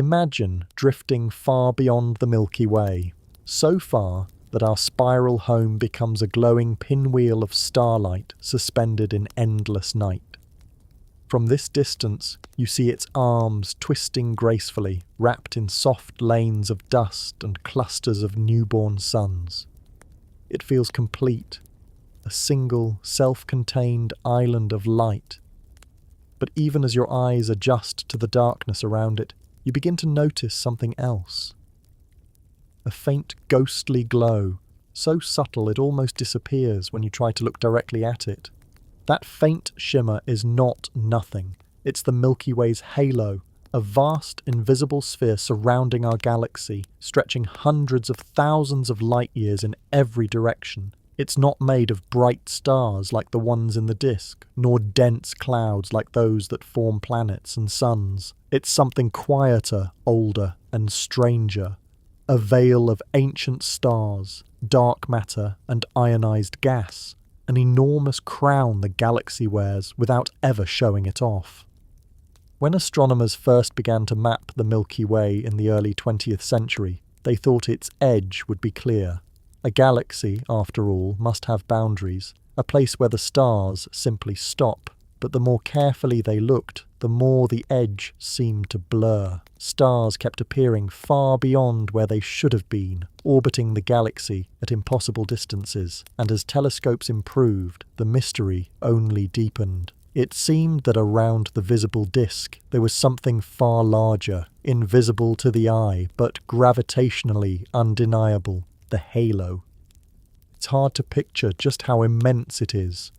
Imagine drifting far beyond the Milky Way, so far that our spiral home becomes a glowing pinwheel of starlight suspended in endless night. From this distance, you see its arms twisting gracefully, wrapped in soft lanes of dust and clusters of newborn suns. It feels complete, a single, self-contained island of light. But even as your eyes adjust to the darkness around it, you begin to notice something else. A faint ghostly glow, so subtle it almost disappears when you try to look directly at it. That faint shimmer is not nothing. It's the Milky Way's halo, a vast invisible sphere surrounding our galaxy, stretching hundreds of thousands of light years in every direction. It's not made of bright stars like the ones in the disk, nor dense clouds like those that form planets and suns. It's something quieter, older, and stranger. A veil of ancient stars, dark matter, and ionized gas. An enormous crown the galaxy wears without ever showing it off. When astronomers first began to map the Milky Way in the early 20th century, they thought its edge would be clear. A galaxy, after all, must have boundaries, a place where the stars simply stop. But the more carefully they looked, the more the edge seemed to blur. Stars kept appearing far beyond where they should have been, orbiting the galaxy at impossible distances, and as telescopes improved, the mystery only deepened. It seemed that around the visible disk there was something far larger, invisible to the eye, but gravitationally undeniable, the halo. It's hard to picture just how immense it is.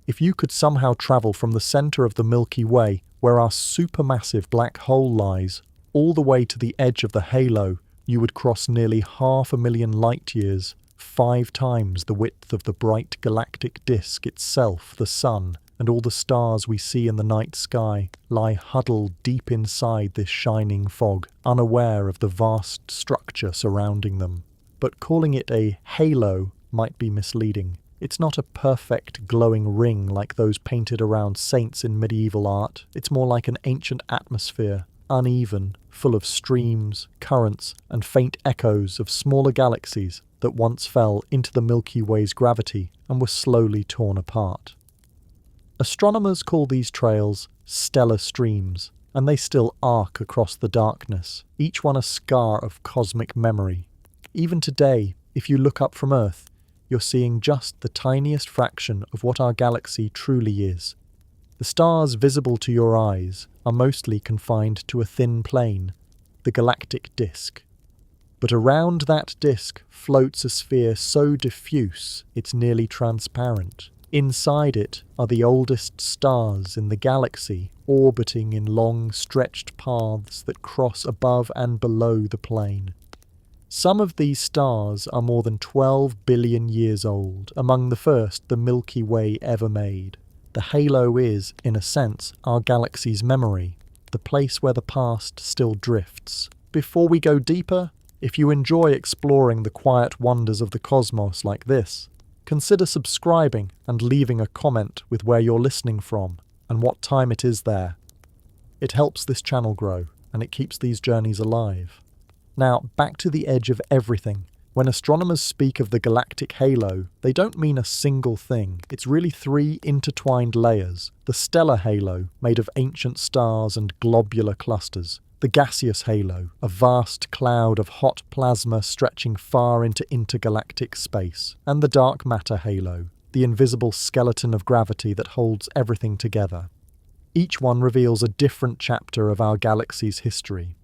If you could somehow travel from the centre of the Milky Way, where our supermassive black hole lies, all the way to the edge of the halo, you would cross nearly 500,000 light-years, 5 times the width of the bright galactic disk itself, the Sun, and all the stars we see in the night sky lie huddled deep inside this shining fog, unaware of the vast structure surrounding them. But calling it a halo might be misleading. It's not a perfect glowing ring like those painted around saints in medieval art. It's more like an ancient atmosphere, uneven, full of streams, currents, and faint echoes of smaller galaxies that once fell into the Milky Way's gravity and were slowly torn apart. Astronomers call these trails stellar streams, and they still arc across the darkness, each one a scar of cosmic memory. Even today, if you look up from Earth, you're seeing just the tiniest fraction of what our galaxy truly is. The stars visible to your eyes are mostly confined to a thin plane, the galactic disk. But around that disk floats a sphere so diffuse it's nearly transparent. Inside it are the oldest stars in the galaxy, orbiting in long stretched paths that cross above and below the plane. Some of these stars are more than 12 billion years old, among the first the Milky Way ever made. The halo is, in a sense, our galaxy's memory, the place where the past still drifts. Before we go deeper, if you enjoy exploring the quiet wonders of the cosmos like this, consider subscribing and leaving a comment with where you're listening from and what time it is there. It helps this channel grow, and it keeps these journeys alive. Now, back to the edge of everything. When astronomers speak of the galactic halo, they don't mean a single thing. It's really 3 intertwined layers. The stellar halo, made of ancient stars and globular clusters. The gaseous halo, a vast cloud of hot plasma stretching far into intergalactic space. And the dark matter halo, the invisible skeleton of gravity that holds everything together. Each one reveals a different chapter of our galaxy's history.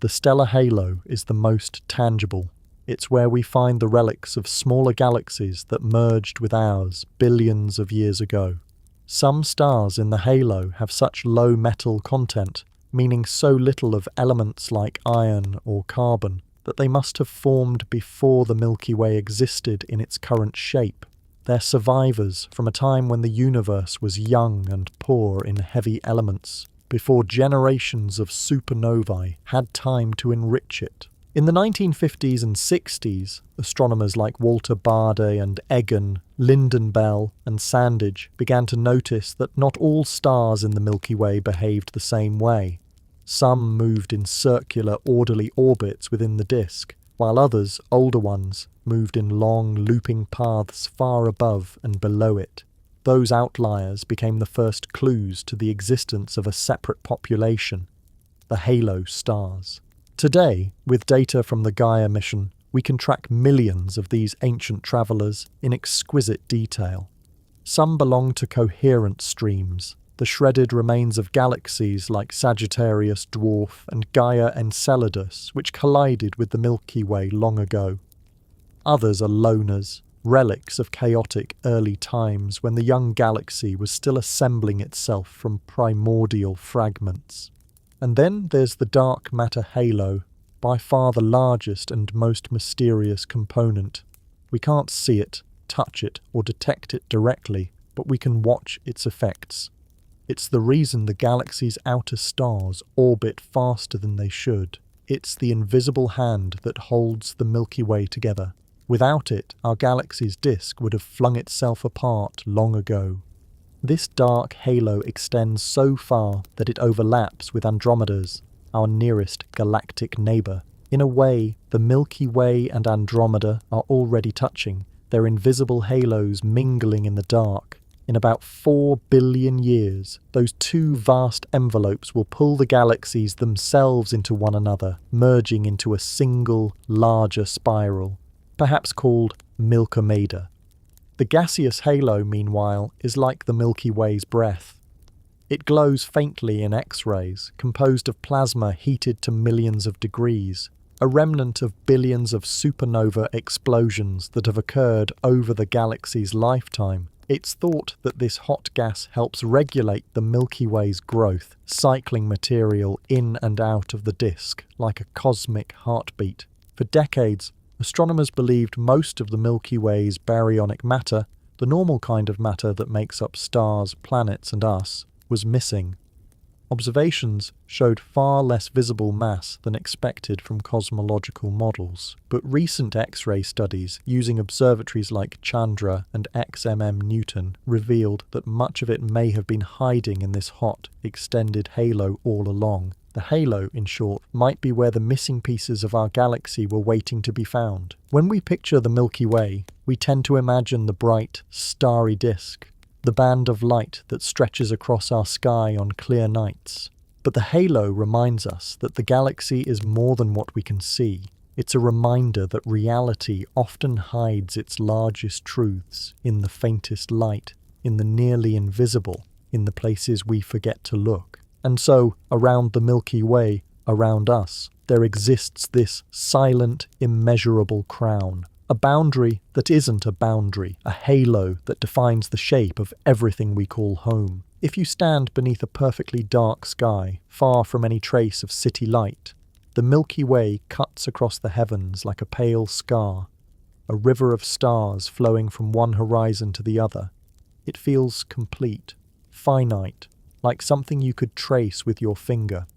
The stellar halo is the most tangible. It's where we find the relics of smaller galaxies that merged with ours billions of years ago. Some stars in the halo have such low metal content, meaning so little of elements like iron or carbon, that they must have formed before the Milky Way existed in its current shape. They're survivors from a time when the universe was young and poor in heavy elements, before generations of supernovae had time to enrich it. In the 1950s and 60s, astronomers like Walter Baade and Egan, Lyndon Bell and Sandage began to notice that not all stars in the Milky Way behaved the same way. Some moved in circular, orderly orbits within the disk, while others, older ones, moved in long, looping paths far above and below it. Those outliers became the first clues to the existence of a separate population, the halo stars. Today, with data from the Gaia mission, we can track millions of these ancient travellers in exquisite detail. Some belong to coherent streams, the shredded remains of galaxies like Sagittarius, Dwarf, and Gaia Enceladus, which collided with the Milky Way long ago. Others are loners, relics of chaotic early times when the young galaxy was still assembling itself from primordial fragments. And then there's the dark matter halo, by far the largest and most mysterious component. We can't see it, touch it, or detect it directly, but we can watch its effects. It's the reason the galaxy's outer stars orbit faster than they should. It's the invisible hand that holds the Milky Way together. Without it, our galaxy's disk would have flung itself apart long ago. This dark halo extends so far that it overlaps with Andromeda's, our nearest galactic neighbour. In a way, the Milky Way and Andromeda are already touching, their invisible halos mingling in the dark. In about 4 billion years, those two vast envelopes will pull the galaxies themselves into one another, merging into a single, larger spiral, perhaps called Milkomeda. The gaseous halo, meanwhile, is like the Milky Way's breath. It glows faintly in X-rays, composed of plasma heated to millions of degrees, a remnant of billions of supernova explosions that have occurred over the galaxy's lifetime. It's thought that this hot gas helps regulate the Milky Way's growth, cycling material in and out of the disk like a cosmic heartbeat. For decades, astronomers believed most of the Milky Way's baryonic matter, the normal kind of matter that makes up stars, planets, and us, was missing. Observations showed far less visible mass than expected from cosmological models, but recent X-ray studies using observatories like Chandra and XMM Newton revealed that much of it may have been hiding in this hot, extended halo all along. The halo, in short, might be where the missing pieces of our galaxy were waiting to be found. When we picture the Milky Way, we tend to imagine the bright, starry disk, the band of light that stretches across our sky on clear nights. But the halo reminds us that the galaxy is more than what we can see. It's a reminder that reality often hides its largest truths in the faintest light, in the nearly invisible, in the places we forget to look. And so, around the Milky Way, around us, there exists this silent, immeasurable crown. A boundary that isn't a boundary, a halo that defines the shape of everything we call home. If you stand beneath a perfectly dark sky, far from any trace of city light, the Milky Way cuts across the heavens like a pale scar, a river of stars flowing from one horizon to the other. It feels complete, finite, like something you could trace with your finger.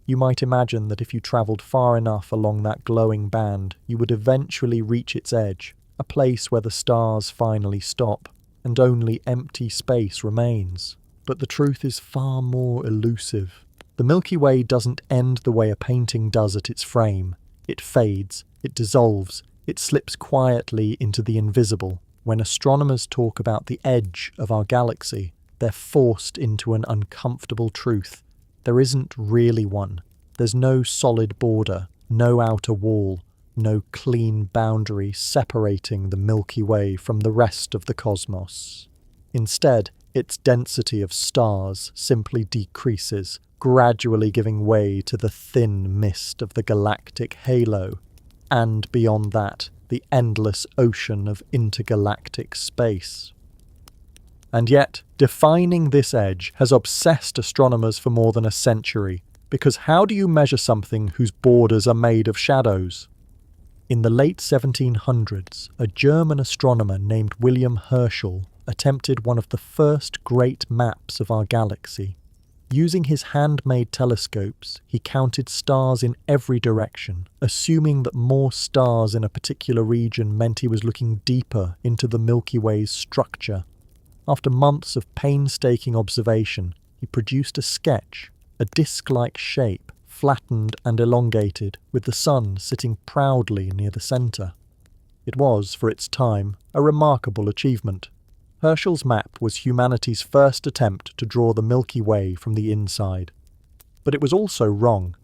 You might imagine that if you travelled far enough along that glowing band, you would eventually reach its edge, a place where the stars finally stop, and only empty space remains. But the truth is far more elusive. The Milky Way doesn't end the way a painting does at its frame. It fades, it dissolves, it slips quietly into the invisible. When astronomers talk about the edge of our galaxy, they're forced into an uncomfortable truth. There isn't really one. There's no solid border, no outer wall, no clean boundary separating the Milky Way from the rest of the cosmos. Instead, its density of stars simply decreases, gradually giving way to the thin mist of the galactic halo, and beyond that, the endless ocean of intergalactic space. And yet, defining this edge has obsessed astronomers for more than a century, because how do you measure something whose borders are made of shadows? In the late 1700s, a German astronomer named William Herschel attempted one of the first great maps of our galaxy. Using his handmade telescopes, he counted stars in every direction, assuming that more stars in a particular region meant he was looking deeper into the Milky Way's structure. After months of painstaking observation, he produced a sketch, a disc-like shape, flattened and elongated, with the sun sitting proudly near the centre. It was, for its time, a remarkable achievement. Herschel's map was humanity's first attempt to draw the Milky Way from the inside. But it was also wrong.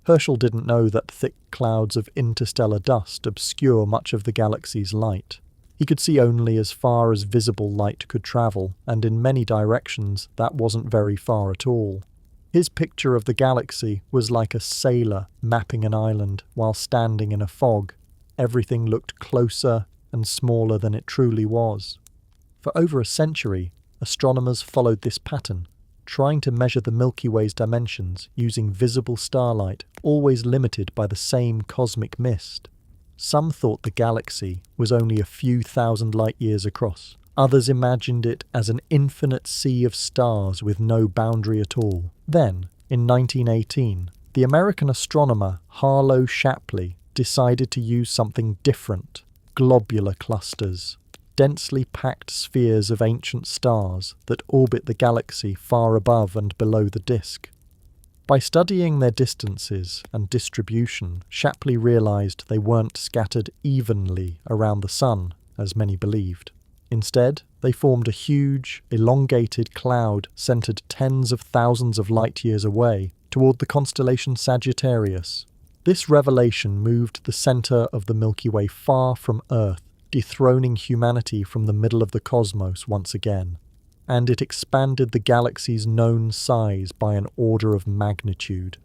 Herschel didn't know that thick clouds of interstellar dust obscure much of the galaxy's light. He could see only as far as visible light could travel, and in many directions that wasn't very far at all. His picture of the galaxy was like a sailor mapping an island while standing in a fog. Everything looked closer and smaller than it truly was. For over a century, astronomers followed this pattern, trying to measure the Milky Way's dimensions using visible starlight, always limited by the same cosmic mist. Some thought the galaxy was only a few thousand light years across. Others imagined it as an infinite sea of stars with no boundary at all. Then, in 1918, the American astronomer Harlow Shapley decided to use something different: globular clusters, densely packed spheres of ancient stars that orbit the galaxy far above and below the disk. By studying their distances and distribution, Shapley realized they weren't scattered evenly around the Sun, as many believed. Instead, they formed a huge, elongated cloud centered tens of thousands of light years away, toward the constellation Sagittarius. This revelation moved the center of the Milky Way far from Earth, dethroning humanity from the middle of the cosmos once again. And it expanded the galaxy's known size by an order of magnitude.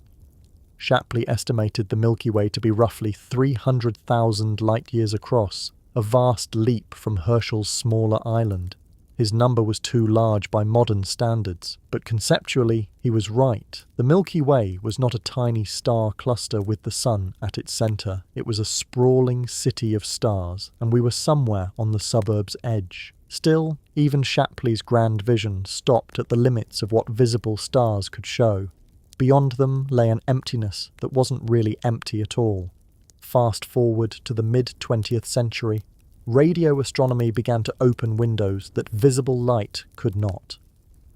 Shapley estimated the Milky Way to be roughly 300,000 light-years across, a vast leap from Herschel's smaller island. His number was too large by modern standards, but conceptually he was right. The Milky Way was not a tiny star cluster with the Sun at its centre. It was a sprawling city of stars, and we were somewhere on the suburb's edge. Still, even Shapley's grand vision stopped at the limits of what visible stars could show. Beyond them lay an emptiness that wasn't really empty at all. Fast forward to the mid-20th century, radio astronomy began to open windows that visible light could not.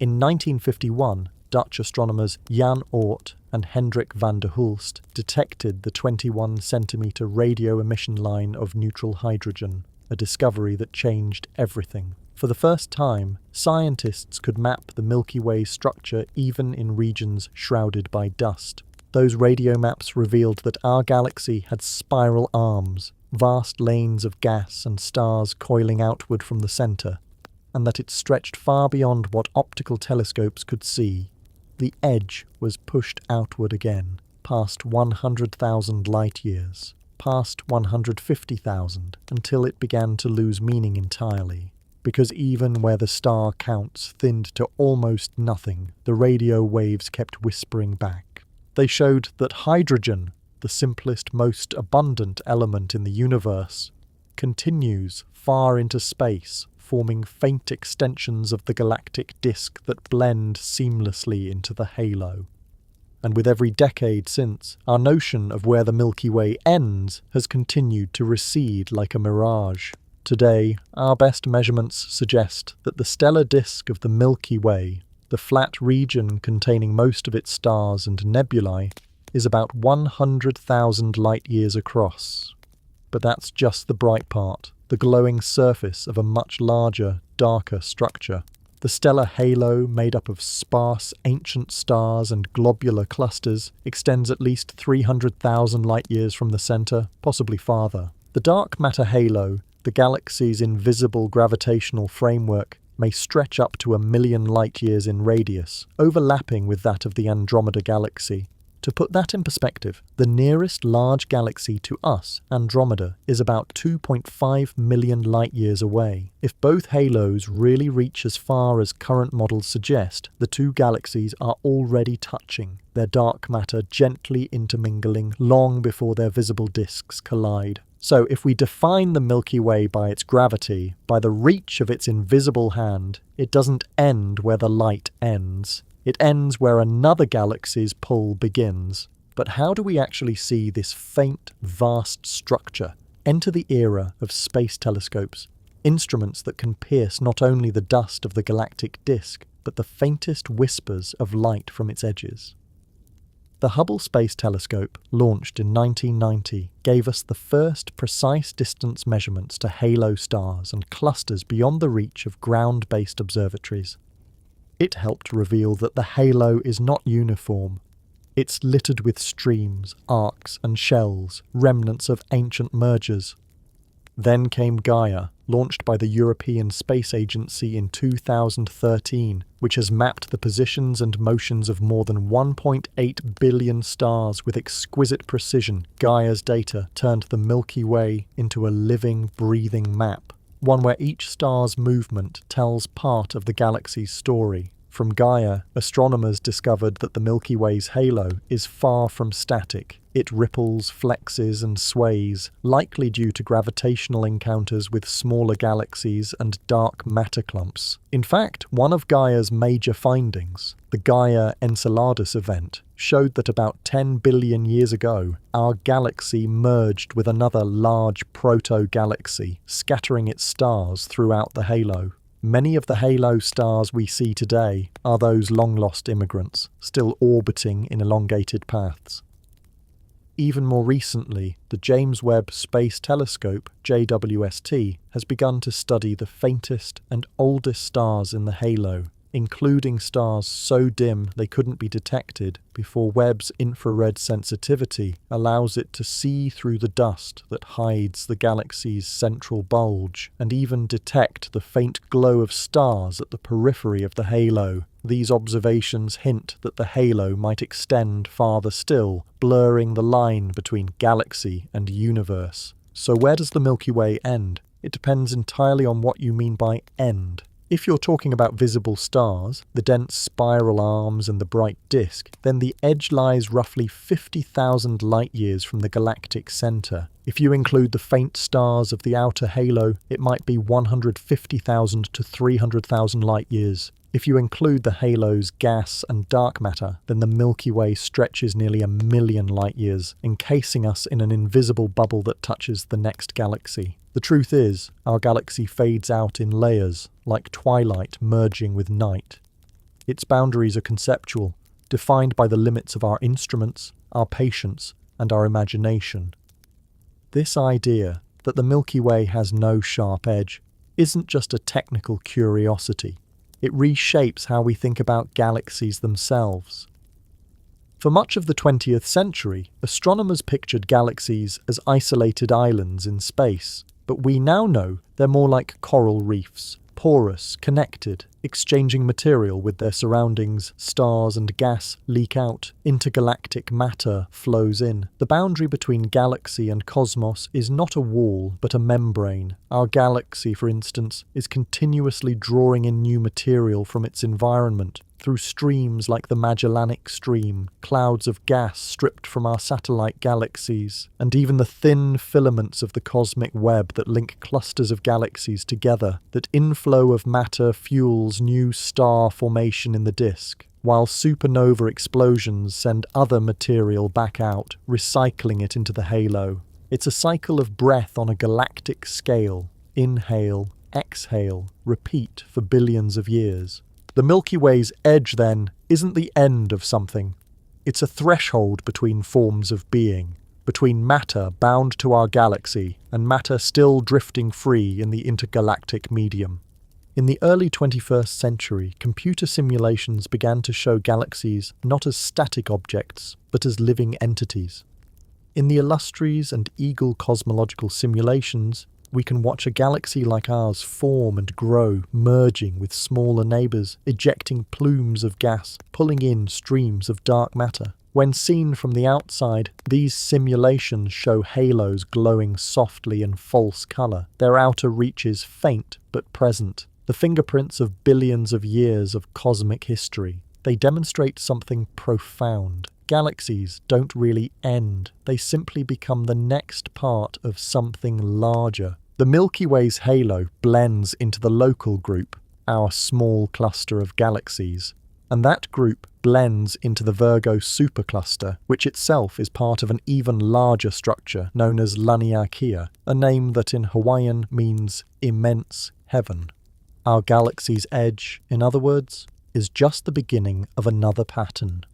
In 1951, Dutch astronomers Jan Oort and Hendrik van der Hulst detected the 21-centimetre radio emission line of neutral hydrogen, a discovery that changed everything. For the first time, scientists could map the Milky Way's structure even in regions shrouded by dust. Those radio maps revealed that our galaxy had spiral arms, vast lanes of gas and stars coiling outward from the centre, and that it stretched far beyond what optical telescopes could see. The edge was pushed outward again, past 100,000 light-years, past 150,000, until it began to lose meaning entirely. Because even where the star counts thinned to almost nothing, the radio waves kept whispering back. They showed that hydrogen, the simplest, most abundant element in the universe, continues far into space, forming faint extensions of the galactic disk that blend seamlessly into the halo. And with every decade since, our notion of where the Milky Way ends has continued to recede like a mirage. Today, our best measurements suggest that the stellar disk of the Milky Way, the flat region containing most of its stars and nebulae, is about 100,000 light-years across. But that's just the bright part, the glowing surface of a much larger, darker structure. The stellar halo, made up of sparse, ancient stars and globular clusters, extends at least 300,000 light-years from the centre, possibly farther. The dark matter halo, the galaxy's invisible gravitational framework, may stretch up to 1 million light-years in radius, overlapping with that of the Andromeda galaxy. To put that in perspective, the nearest large galaxy to us, Andromeda, is about 2.5 million light-years away. If both halos really reach as far as current models suggest, the two galaxies are already touching, their dark matter gently intermingling long before their visible disks collide. So if we define the Milky Way by its gravity, by the reach of its invisible hand, it doesn't end where the light ends. It ends where another galaxy's pull begins. But how do we actually see this faint, vast structure enter the era of space telescopes, instruments that can pierce not only the dust of the galactic disk, but the faintest whispers of light from its edges? The Hubble Space Telescope, launched in 1990, gave us the first precise distance measurements to halo stars and clusters beyond the reach of ground-based observatories. It helped reveal that the halo is not uniform. It's littered with streams, arcs and shells, remnants of ancient mergers. Then came Gaia, launched by the European Space Agency in 2013, which has mapped the positions and motions of more than 1.8 billion stars with exquisite precision. Gaia's data turned the Milky Way into a living, breathing map, one where each star's movement tells part of the galaxy's story. From Gaia, astronomers discovered that the Milky Way's halo is far from static. It ripples, flexes and sways, likely due to gravitational encounters with smaller galaxies and dark matter clumps. In fact, one of Gaia's major findings, the Gaia Enceladus event, showed that about 10 billion years ago, our galaxy merged with another large proto-galaxy, scattering its stars throughout the halo. Many of the halo stars we see today are those long-lost immigrants, still orbiting in elongated paths. Even more recently, the James Webb Space Telescope, JWST, has begun to study the faintest and oldest stars in the halo, including stars so dim they couldn't be detected before Webb's infrared sensitivity allows it to see through the dust that hides the galaxy's central bulge, and even detect the faint glow of stars at the periphery of the halo. These observations hint that the halo might extend farther still, blurring the line between galaxy and universe. So where does the Milky Way end? It depends entirely on what you mean by end. If you're talking about visible stars, the dense spiral arms and the bright disk, then the edge lies roughly 50,000 light-years from the galactic centre. If you include the faint stars of the outer halo, it might be 150,000 to 300,000 light-years. If you include the halo's gas and dark matter, then the Milky Way stretches nearly 1 million light-years, encasing us in an invisible bubble that touches the next galaxy. The truth is, our galaxy fades out in layers, like twilight merging with night. Its boundaries are conceptual, defined by the limits of our instruments, our patience, and our imagination. This idea that the Milky Way has no sharp edge isn't just a technical curiosity. It reshapes how we think about galaxies themselves. For much of the 20th century, astronomers pictured galaxies as isolated islands in space, but we now know they're more like coral reefs, porous, connected, exchanging material with their surroundings. Stars and gas leak out, intergalactic matter flows in. The boundary between galaxy and cosmos is not a wall, but a membrane. Our galaxy, for instance, is continuously drawing in new material from its environment, through streams like the Magellanic stream, clouds of gas stripped from our satellite galaxies, and even the thin filaments of the cosmic web that link clusters of galaxies together. That inflow of matter fuels new star formation in the disk, while supernova explosions send other material back out, recycling it into the halo. It's a cycle of breath on a galactic scale. Inhale, exhale, repeat for billions of years. The Milky Way's edge, then, isn't the end of something. It's a threshold between forms of being, between matter bound to our galaxy and matter still drifting free in the intergalactic medium. In the early 21st century, computer simulations began to show galaxies not as static objects, but as living entities. In the Illustries and Eagle cosmological simulations, we can watch a galaxy like ours form and grow, merging with smaller neighbours, ejecting plumes of gas, pulling in streams of dark matter. When seen from the outside, these simulations show halos glowing softly in false colour, their outer reaches faint but present, the fingerprints of billions of years of cosmic history. They demonstrate something profound. Galaxies don't really end, they simply become the next part of something larger. The Milky Way's halo blends into the local group, our small cluster of galaxies, and that group blends into the Virgo supercluster, which itself is part of an even larger structure known as Laniakea, a name that in Hawaiian means immense heaven. Our galaxy's edge, in other words, is just the beginning of another pattern.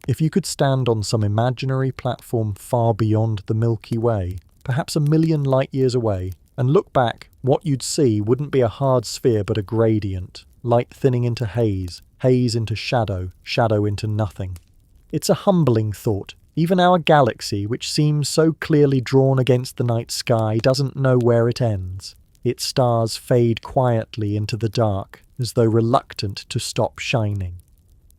If you could stand on some imaginary platform far beyond the Milky Way, perhaps 1,000,000 light years away, and look back, what you'd see wouldn't be a hard sphere but a gradient, light thinning into haze, haze into shadow, shadow into nothing. It's a humbling thought. Even our galaxy, which seems so clearly drawn against the night sky, doesn't know where it ends. Its stars fade quietly into the dark, as though reluctant to stop shining.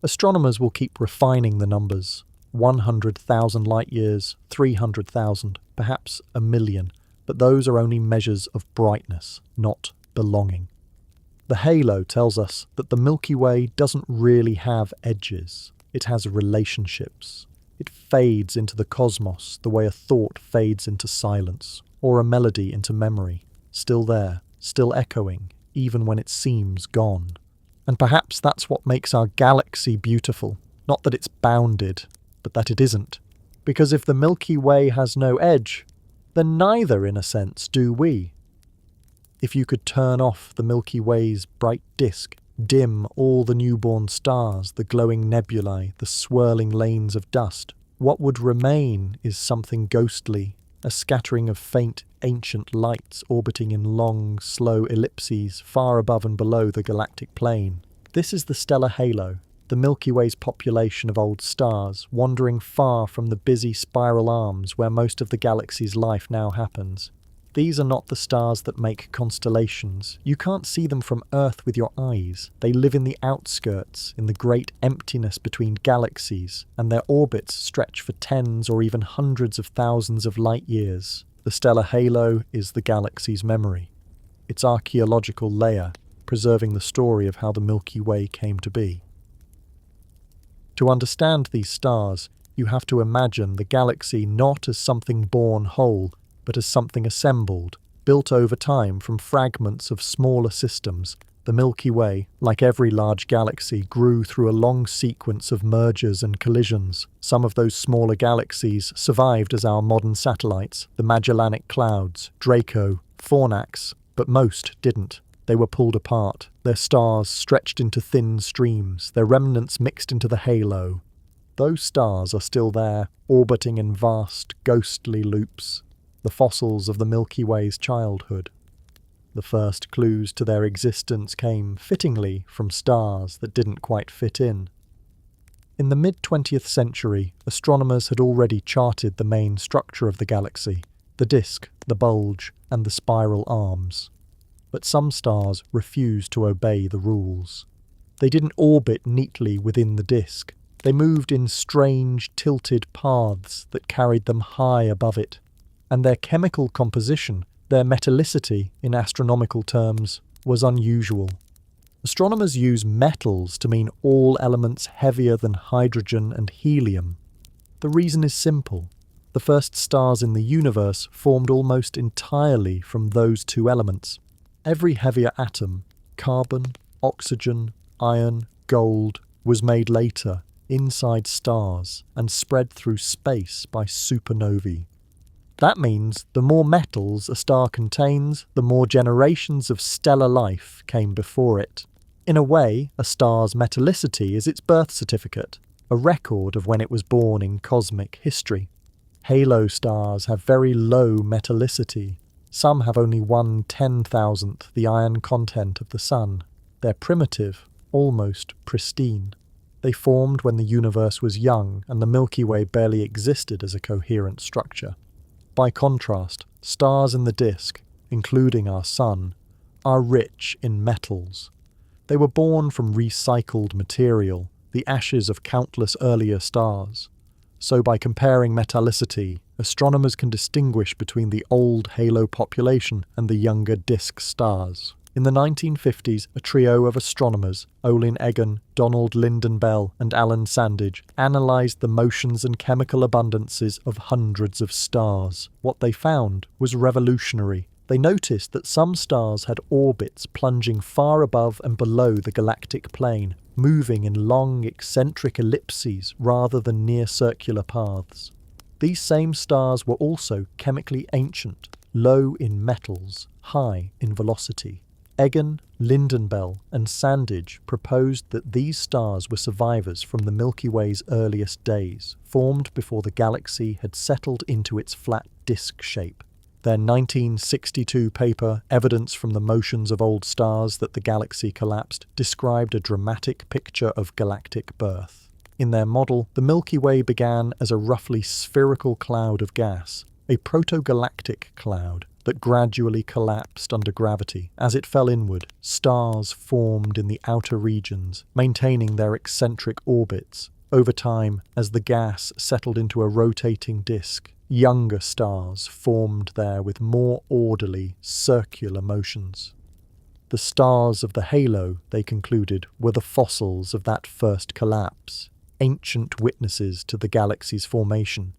Astronomers will keep refining the numbers. 100,000 light years, 300,000, perhaps 1,000,000, but those are only measures of brightness, not belonging. The halo tells us that the Milky Way doesn't really have edges. It has relationships. It fades into the cosmos the way a thought fades into silence, or a melody into memory, still there, still echoing, even when it seems gone. And perhaps that's what makes our galaxy beautiful, not that it's bounded, but that it isn't. Because if the Milky Way has no edge, then neither, in a sense, do we. If you could turn off the Milky Way's bright disk, dim all the newborn stars, the glowing nebulae, the swirling lanes of dust, what would remain is something ghostly, a scattering of faint, ancient lights orbiting in long, slow ellipses far above and below the galactic plane. This is the stellar halo, the Milky Way's population of old stars, wandering far from the busy spiral arms where most of the galaxy's life now happens. These are not the stars that make constellations. You can't see them from Earth with your eyes. They live in the outskirts, in the great emptiness between galaxies, and their orbits stretch for tens or even hundreds of thousands of light years. The stellar halo is the galaxy's memory, its archaeological layer, preserving the story of how the Milky Way came to be. To understand these stars, you have to imagine the galaxy not as something born whole, but as something assembled, built over time from fragments of smaller systems. The Milky Way, like every large galaxy, grew through a long sequence of mergers and collisions. Some of those smaller galaxies survived as our modern satellites, the Magellanic Clouds, Draco, Fornax, but most didn't. They were pulled apart, their stars stretched into thin streams, their remnants mixed into the halo. Those stars are still there, orbiting in vast, ghostly loops, the fossils of the Milky Way's childhood. The first clues to their existence came, fittingly, from stars that didn't quite fit in. In the mid-20th century, astronomers had already charted the main structure of the galaxy, the disk, the bulge, and the spiral arms. But some stars refused to obey the rules. They didn't orbit neatly within the disk. They moved in strange, tilted paths that carried them high above it. And their chemical composition, their metallicity in astronomical terms, was unusual. Astronomers use metals to mean all elements heavier than hydrogen and helium. The reason is simple. The first stars in the universe formed almost entirely from those two elements. Every heavier atom, carbon, oxygen, iron, gold, was made later, inside stars, and spread through space by supernovae. That means the more metals a star contains, the more generations of stellar life came before it. In a way, a star's metallicity is its birth certificate, a record of when it was born in cosmic history. Halo stars have very low metallicity. Some have only 1/10,000th the iron content of the Sun. They're primitive, almost pristine. They formed when the universe was young and the Milky Way barely existed as a coherent structure. By contrast, stars in the disk, including our Sun, are rich in metals. They were born from recycled material, the ashes of countless earlier stars. So by comparing metallicity, astronomers can distinguish between the old halo population and the younger disk stars. In the 1950s, a trio of astronomers, Olin Egan, Donald Lynden Bell, and Alan Sandage, analysed the motions and chemical abundances of hundreds of stars. What they found was revolutionary. They noticed that some stars had orbits plunging far above and below the galactic plane, moving in long eccentric ellipses rather than near circular paths. These same stars were also chemically ancient, low in metals, high in velocity. Egan, Lindenbell, and Sandage proposed that these stars were survivors from the Milky Way's earliest days, formed before the galaxy had settled into its flat disk shape. Their 1962 paper, Evidence from the Motions of Old Stars That the Galaxy Collapsed, described a dramatic picture of galactic birth. In their model, the Milky Way began as a roughly spherical cloud of gas, a proto-galactic cloud that gradually collapsed under gravity. As it fell inward, stars formed in the outer regions, maintaining their eccentric orbits. Over time, as the gas settled into a rotating disk, younger stars formed there with more orderly, circular motions. The stars of the halo, they concluded, were the fossils of that first collapse, ancient witnesses to the galaxy's formation.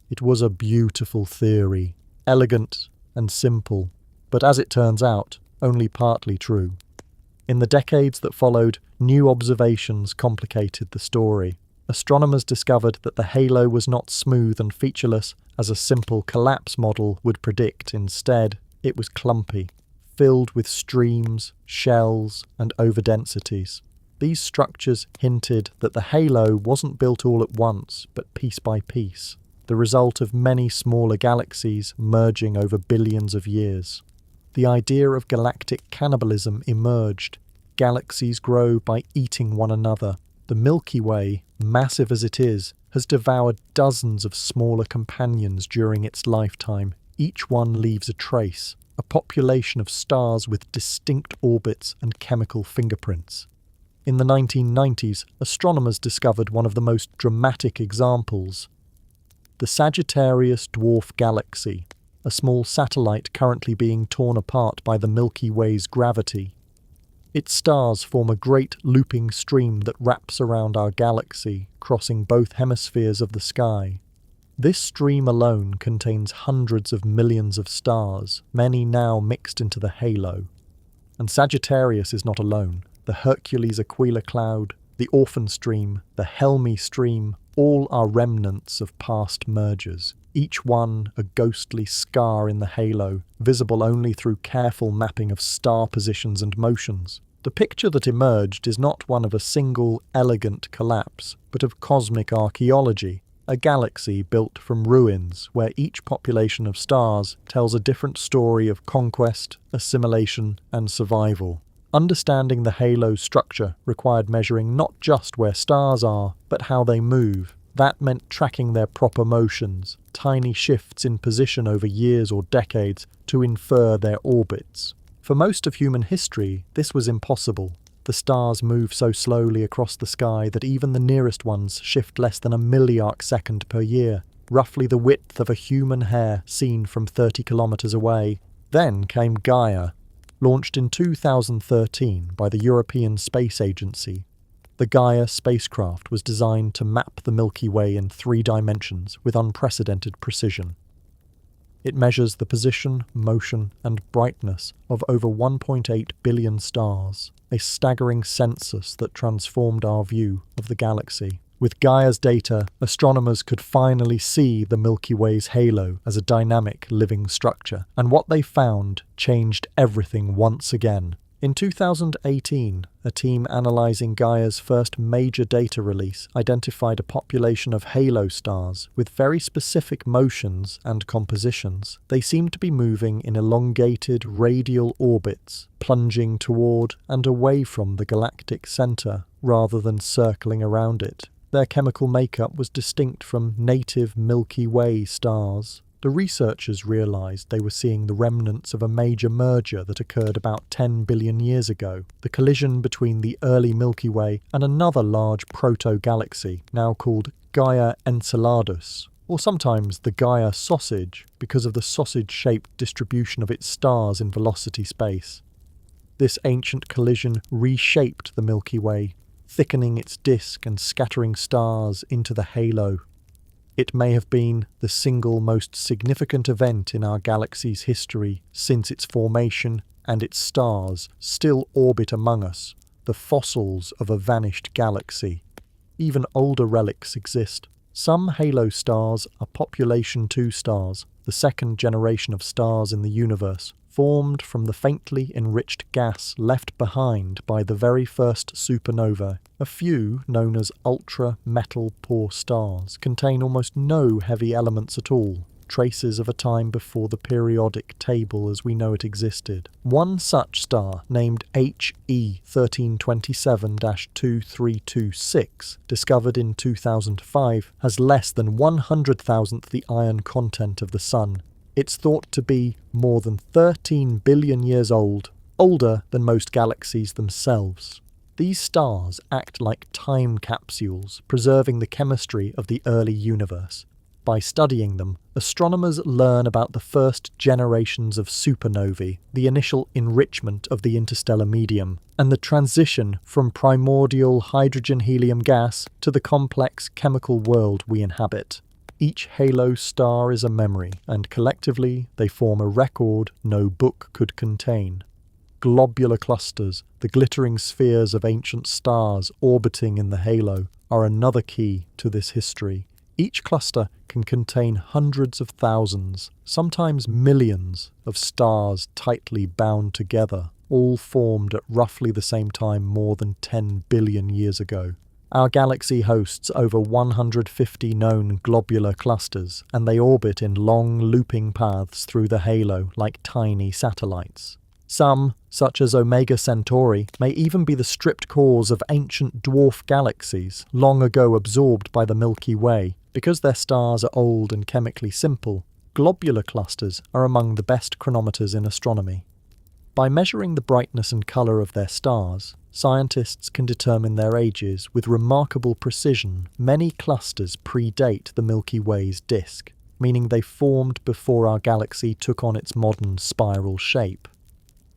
It was a beautiful theory, elegant and simple, but as it turns out, only partly true. In the decades that followed, new observations complicated the story. Astronomers discovered that the halo was not smooth and featureless as a simple collapse model would predict. Instead, it was clumpy, filled with streams, shells, and overdensities. These structures hinted that the halo wasn't built all at once, but piece by piece, the result of many smaller galaxies merging over billions of years. The idea of galactic cannibalism emerged. Galaxies grow by eating one another. The Milky Way, massive as it is, has devoured dozens of smaller companions during its lifetime. Each one leaves a trace, a population of stars with distinct orbits and chemical fingerprints. In the 1990s, astronomers discovered one of the most dramatic examples: the Sagittarius Dwarf galaxy, a small satellite currently being torn apart by the Milky Way's gravity. Its stars form a great looping stream that wraps around our galaxy, crossing both hemispheres of the sky. This stream alone contains hundreds of millions of stars, many now mixed into the halo. And Sagittarius is not alone. The Hercules Aquila cloud, the Orphan stream, the Helmi stream, all are remnants of past mergers, each one a ghostly scar in the halo, visible only through careful mapping of star positions and motions. The picture that emerged is not one of a single, elegant collapse, but of cosmic archaeology, a galaxy built from ruins where each population of stars tells a different story of conquest, assimilation, and survival. Understanding the halo's structure required measuring not just where stars are, but how they move. That meant tracking their proper motions, tiny shifts in position over years or decades to infer their orbits. For most of human history, this was impossible. The stars move so slowly across the sky that even the nearest ones shift less than a milliarc second per year, roughly the width of a human hair seen from 30 kilometers away. Then came Gaia, launched in 2013 by the European Space Agency. The Gaia spacecraft was designed to map the Milky Way in 3 dimensions with unprecedented precision. It measures the position, motion, and brightness of over 1.8 billion stars, a staggering census that transformed our view of the galaxy. With Gaia's data, astronomers could finally see the Milky Way's halo as a dynamic, living structure, and what they found changed everything once again. In 2018, a team analysing Gaia's first major data release identified a population of halo stars with very specific motions and compositions. They seemed to be moving in elongated radial orbits, plunging toward and away from the galactic centre rather than circling around it. Their chemical makeup was distinct from native Milky Way stars. The researchers realised they were seeing the remnants of a major merger that occurred about 10 billion years ago, the collision between the early Milky Way and another large proto-galaxy, now called Gaia Enceladus, or sometimes the Gaia sausage, because of the sausage-shaped distribution of its stars in velocity space. This ancient collision reshaped the Milky Way, thickening its disk and scattering stars into the halo. It may have been the single most significant event in our galaxy's history since its formation, and its stars still orbit among us, the fossils of a vanished galaxy. Even older relics exist. Some halo stars are population 2 stars, the second generation of stars in the universe, formed from the faintly enriched gas left behind by the very first supernova. A few, known as ultra-metal-poor stars, contain almost no heavy elements at all, traces of a time before the periodic table as we know it existed. One such star, named HE 1327-2326, discovered in 2005, has less than 100,000th the iron content of the Sun. It's thought to be more than 13 billion years old, older than most galaxies themselves. These stars act like time capsules, preserving the chemistry of the early universe. By studying them, astronomers learn about the first generations of supernovae, the initial enrichment of the interstellar medium, and the transition from primordial hydrogen-helium gas to the complex chemical world we inhabit. Each halo star is a memory, and collectively they form a record no book could contain. Globular clusters, the glittering spheres of ancient stars orbiting in the halo, are another key to this history. Each cluster can contain hundreds of thousands, sometimes millions, of stars tightly bound together, all formed at roughly the same time more than 10 billion years ago. Our galaxy hosts over 150 known globular clusters, and they orbit in long looping paths through the halo like tiny satellites. Some, such as Omega Centauri, may even be the stripped cores of ancient dwarf galaxies, long ago absorbed by the Milky Way. Because their stars are old and chemically simple, globular clusters are among the best chronometers in astronomy. By measuring the brightness and colour of their stars, scientists can determine their ages with remarkable precision. Many clusters predate the Milky Way's disk, meaning they formed before our galaxy took on its modern spiral shape.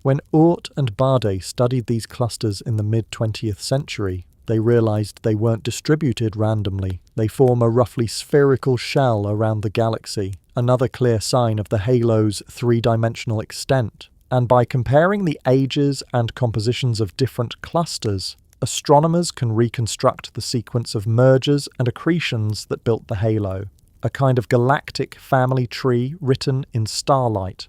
When Oort and Bade studied these clusters in the mid-20th century, they realised they weren't distributed randomly. They form a roughly spherical shell around the galaxy, another clear sign of the halo's three-dimensional extent. And by comparing the ages and compositions of different clusters, astronomers can reconstruct the sequence of mergers and accretions that built the halo, a kind of galactic family tree written in starlight.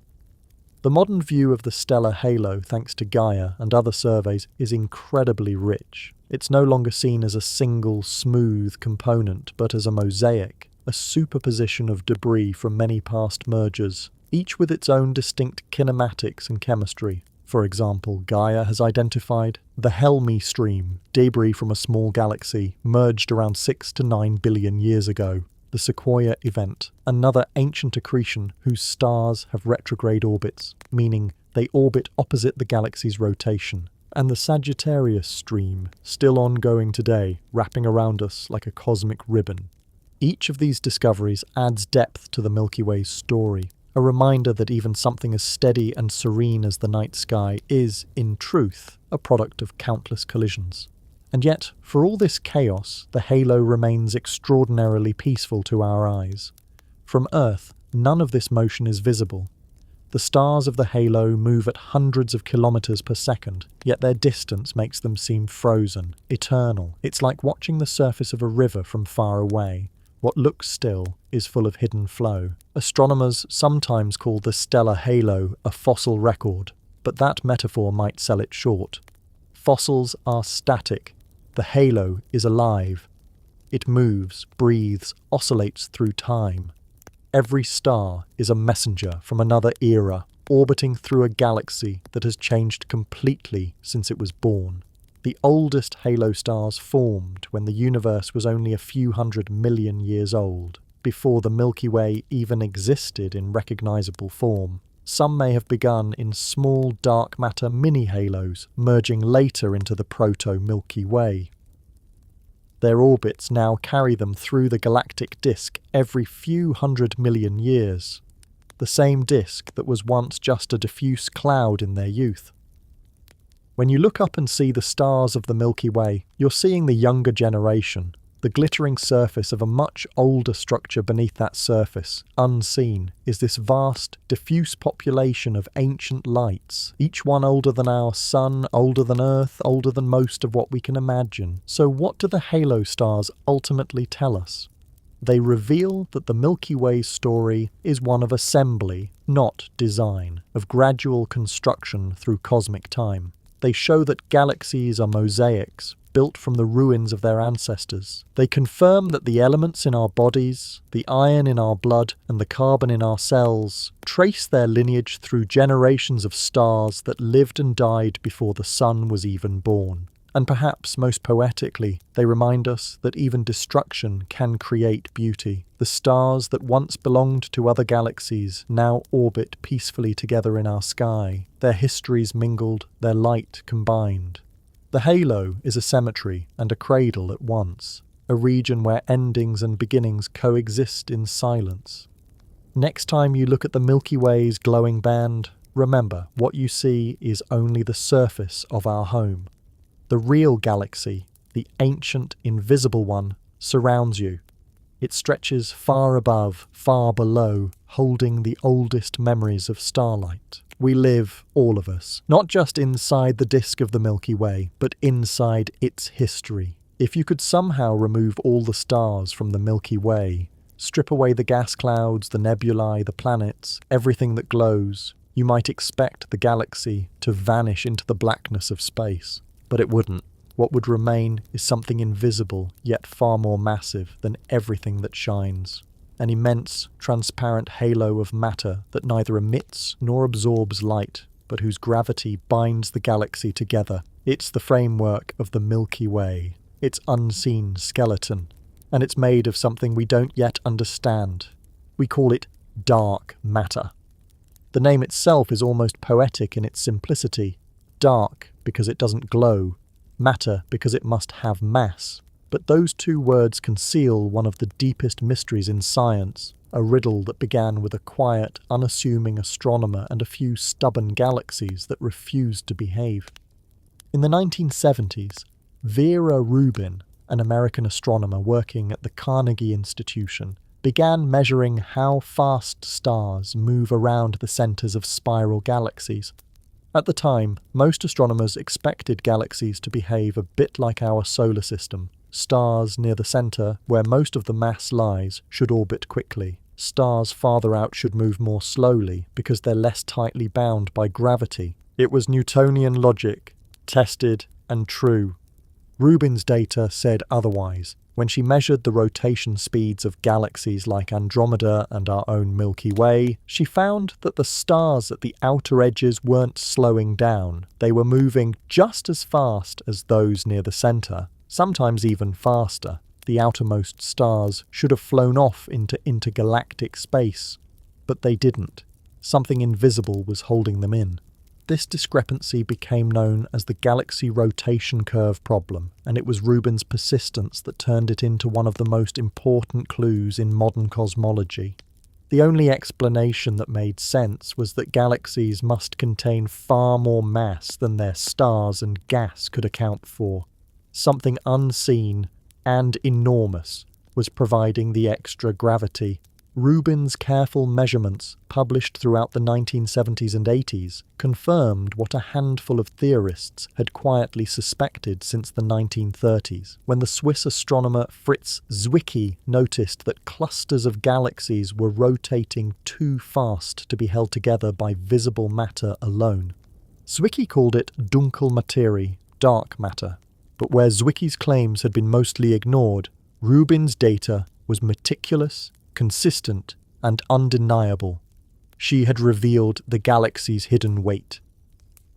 The modern view of the stellar halo, thanks to Gaia and other surveys, is incredibly rich. It's no longer seen as a single, smooth component, but as a mosaic, a superposition of debris from many past mergers, each with its own distinct kinematics and chemistry. For example, Gaia has identified the Helmi stream, debris from a small galaxy merged around 6 to 9 billion years ago. The Sequoia event, another ancient accretion whose stars have retrograde orbits, meaning they orbit opposite the galaxy's rotation. And the Sagittarius stream, still ongoing today, wrapping around us like a cosmic ribbon. Each of these discoveries adds depth to the Milky Way's story, a reminder that even something as steady and serene as the night sky is, in truth, a product of countless collisions. And yet, for all this chaos, the halo remains extraordinarily peaceful to our eyes. From Earth, none of this motion is visible. The stars of the halo move at hundreds of kilometers per second, yet their distance makes them seem frozen, eternal. It's like watching the surface of a river from far away. What looks still is full of hidden flow. Astronomers sometimes call the stellar halo a fossil record, but that metaphor might sell it short. Fossils are static. The halo is alive. It moves, breathes, oscillates through time. Every star is a messenger from another era, orbiting through a galaxy that has changed completely since it was born. The oldest halo stars formed when the universe was only a few 100 million years old, before the Milky Way even existed in recognizable form. Some may have begun in small dark matter mini-halos, merging later into the proto-Milky Way. Their orbits now carry them through the galactic disk every few 100 million years, the same disk that was once just a diffuse cloud in their youth. When you look up and see the stars of the Milky Way, you're seeing the younger generation, the glittering surface of a much older structure beneath that surface, unseen, is this vast, diffuse population of ancient lights, each one older than our Sun, older than Earth, older than most of what we can imagine. So what do the halo stars ultimately tell us? They reveal that the Milky Way's story is one of assembly, not design, of gradual construction through cosmic time. They show that galaxies are mosaics, built from the ruins of their ancestors. They confirm that the elements in our bodies, the iron in our blood, and the carbon in our cells trace their lineage through generations of stars that lived and died before the sun was even born. And perhaps most poetically, they remind us that even destruction can create beauty. The stars that once belonged to other galaxies now orbit peacefully together in our sky, their histories mingled, their light combined. The halo is a cemetery and a cradle at once, a region where endings and beginnings coexist in silence. Next time you look at the Milky Way's glowing band, remember what you see is only the surface of our home. The real galaxy, the ancient, invisible one, surrounds you. It stretches far above, far below, holding the oldest memories of starlight. We live, all of us, not just inside the disk of the Milky Way, but inside its history. If you could somehow remove all the stars from the Milky Way, strip away the gas clouds, the nebulae, the planets, everything that glows, you might expect the galaxy to vanish into the blackness of space. But it wouldn't. What would remain is something invisible, yet far more massive than everything that shines. An immense, transparent halo of matter that neither emits nor absorbs light, but whose gravity binds the galaxy together. It's the framework of the Milky Way, its unseen skeleton, and it's made of something we don't yet understand. We call it dark matter. The name itself is almost poetic in its simplicity. Dark because it doesn't glow, matter because it must have mass. But those two words conceal one of the deepest mysteries in science, a riddle that began with a quiet, unassuming astronomer and a few stubborn galaxies that refused to behave. In the 1970s, Vera Rubin, an American astronomer working at the Carnegie Institution, began measuring how fast stars move around the centers of spiral galaxies. At the time, most astronomers expected galaxies to behave a bit like our solar system. Stars near the center, where most of the mass lies, should orbit quickly. Stars farther out should move more slowly because they're less tightly bound by gravity. It was Newtonian logic, tested and true. Rubin's data said otherwise. When she measured the rotation speeds of galaxies like Andromeda and our own Milky Way, she found that the stars at the outer edges weren't slowing down. They were moving just as fast as those near the center, sometimes even faster. The outermost stars should have flown off into intergalactic space, but they didn't. Something invisible was holding them in. This discrepancy became known as the galaxy rotation curve problem, and it was Rubin's persistence that turned it into one of the most important clues in modern cosmology. The only explanation that made sense was that galaxies must contain far more mass than their stars and gas could account for. Something unseen and enormous was providing the extra gravity. Rubin's careful measurements, published throughout the 1970s and 80s, confirmed what a handful of theorists had quietly suspected since the 1930s, when the Swiss astronomer Fritz Zwicky noticed that clusters of galaxies were rotating too fast to be held together by visible matter alone. Zwicky called it Dunkelmaterie, dark matter, but where Zwicky's claims had been mostly ignored, Rubin's data was meticulous, consistent, and undeniable. She had revealed the galaxy's hidden weight.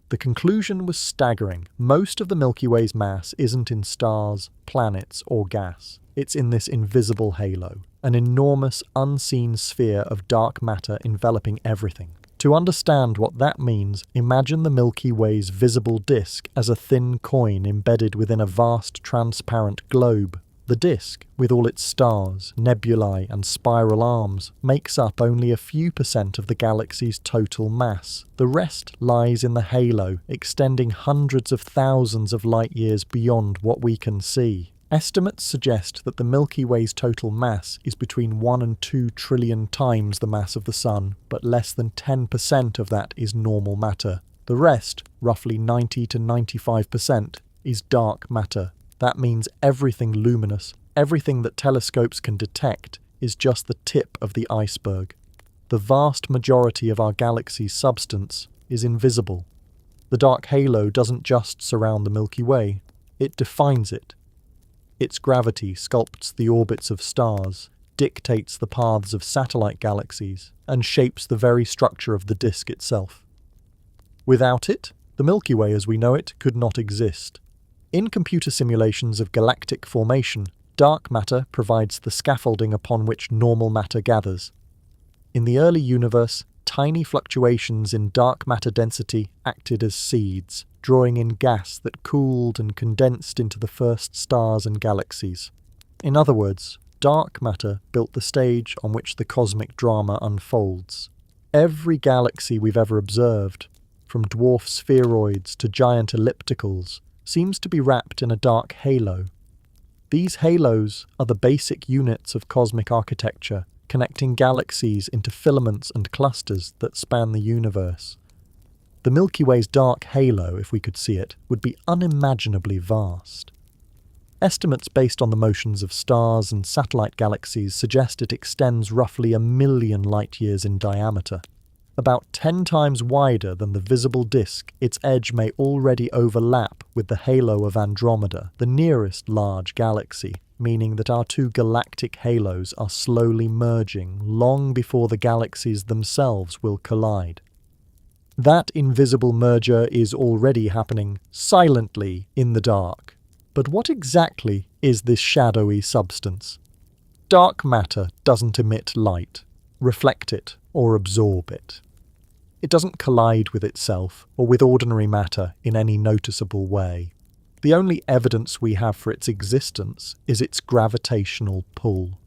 The conclusion was staggering. Most of the Milky Way's mass isn't in stars, planets, or gas. It's in this invisible halo, an enormous, unseen sphere of dark matter enveloping everything. To understand what that means, imagine the Milky Way's visible disk as a thin coin embedded within a vast, transparent globe. The disk, with all its stars, nebulae and spiral arms, makes up only a few % of the galaxy's total mass. The rest lies in the halo, extending hundreds of thousands of light-years beyond what we can see. Estimates suggest that the Milky Way's total mass is between 1 and 2 trillion times the mass of the Sun, but less than 10% of that is normal matter. The rest, roughly 90 to 95%, is dark matter. That means everything luminous Everything that telescopes can detect is just the tip of the iceberg. The vast majority of our galaxy's substance is invisible. The dark halo doesn't just surround the Milky Way, it defines it. Its gravity sculpts the orbits of stars, dictates the paths of satellite galaxies, and shapes the very structure of the disk itself. Without it, the Milky Way as we know it could not exist. In computer simulations of galactic formation, dark matter provides the scaffolding upon which normal matter gathers. In the early universe, tiny fluctuations in dark matter density acted as seeds, drawing in gas that cooled and condensed into the first stars and galaxies. In other words, dark matter built the stage on which the cosmic drama unfolds. Every galaxy we've ever observed, from dwarf spheroids to giant ellipticals, seems to be wrapped in a dark halo. These halos are the basic units of cosmic architecture, connecting galaxies into filaments and clusters that span the universe. The Milky Way's dark halo, if we could see it, would be unimaginably vast. Estimates based on the motions of stars and satellite galaxies suggest it extends roughly 1 million light-years in diameter. About 10 times wider than the visible disk, its edge may already overlap with the halo of Andromeda, the nearest large galaxy, meaning that our two galactic halos are slowly merging long before the galaxies themselves will collide. That invisible merger is already happening silently in the dark. But what exactly is this shadowy substance? Dark matter doesn't emit light, reflect it, or absorb it. It doesn't collide with itself or with ordinary matter in any noticeable way. The only evidence we have for its existence is its gravitational pull.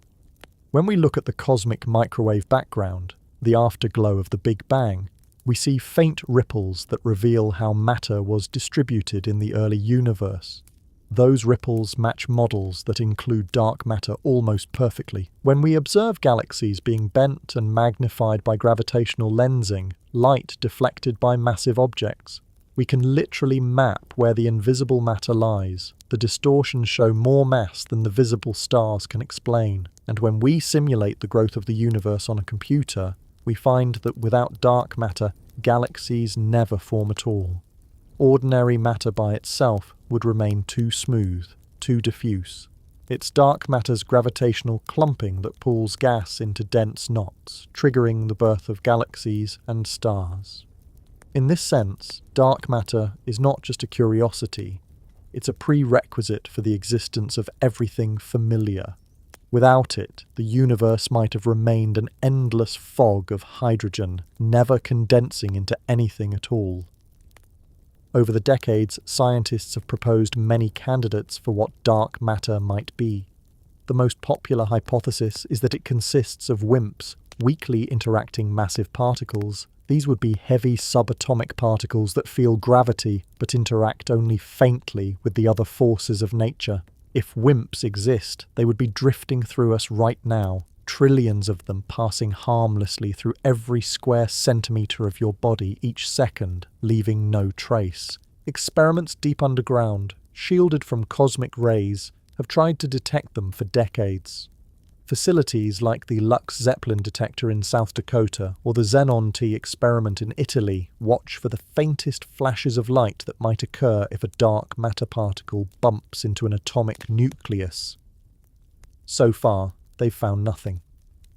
When we look at the cosmic microwave background, the afterglow of the Big Bang, we see faint ripples that reveal how matter was distributed in the early universe. Those ripples match models that include dark matter almost perfectly. When we observe galaxies being bent and magnified by gravitational lensing, light deflected by massive objects, we can literally map where the invisible matter lies. The distortions show more mass than the visible stars can explain, and when we simulate the growth of the universe on a computer, we find that without dark matter, galaxies never form at all. Ordinary matter by itself would remain too smooth, too diffuse. It's dark matter's gravitational clumping that pulls gas into dense knots, triggering the birth of galaxies and stars. In this sense, dark matter is not just a curiosity, it's a prerequisite for the existence of everything familiar. Without it, the universe might have remained an endless fog of hydrogen, never condensing into anything at all. Over the decades, scientists have proposed many candidates for what dark matter might be. The most popular hypothesis is that it consists of WIMPs, weakly interacting massive particles. These would be heavy subatomic particles that feel gravity but interact only faintly with the other forces of nature. If WIMPs exist, they would be drifting through us right now, trillions of them passing harmlessly through every square centimetre of your body each second, leaving no trace. Experiments deep underground, shielded from cosmic rays, have tried to detect them for decades. Facilities like the Lux Zeppelin detector in South Dakota or the Xenon T experiment in Italy watch for the faintest flashes of light that might occur if a dark matter particle bumps into an atomic nucleus. So far, they've found nothing.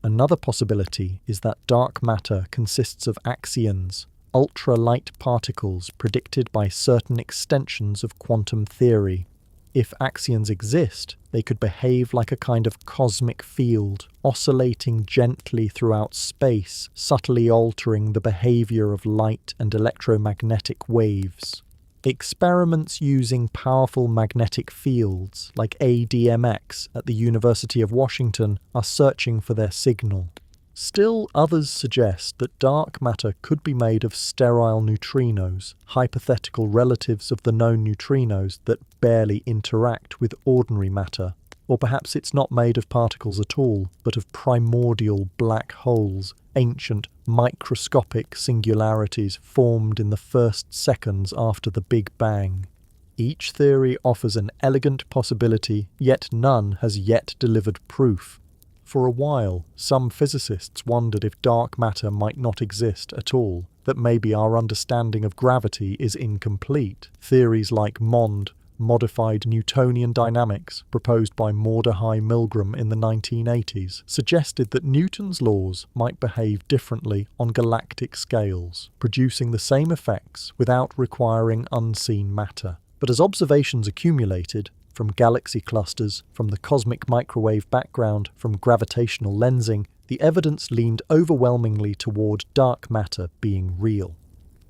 Another possibility is that dark matter consists of axions, ultra-light particles predicted by certain extensions of quantum theory. If axions exist, they could behave like a kind of cosmic field, oscillating gently throughout space, subtly altering the behavior of light and electromagnetic waves. Experiments using powerful magnetic fields, like ADMX at the University of Washington, are searching for their signal. Still, others suggest that dark matter could be made of sterile neutrinos, hypothetical relatives of the known neutrinos that barely interact with ordinary matter. Or perhaps it's not made of particles at all, but of primordial black holes, ancient microscopic singularities formed in the first seconds after the Big Bang. Each theory offers an elegant possibility, yet none has yet delivered proof. For a while, some physicists wondered if dark matter might not exist at all, that maybe our understanding of gravity is incomplete. Theories like modified Newtonian dynamics, proposed by Mordechai Milgram in the 1980s, suggested that Newton's laws might behave differently on galactic scales, producing the same effects without requiring unseen matter. But as observations accumulated, from galaxy clusters, from the cosmic microwave background, from gravitational lensing, the evidence leaned overwhelmingly toward dark matter being real.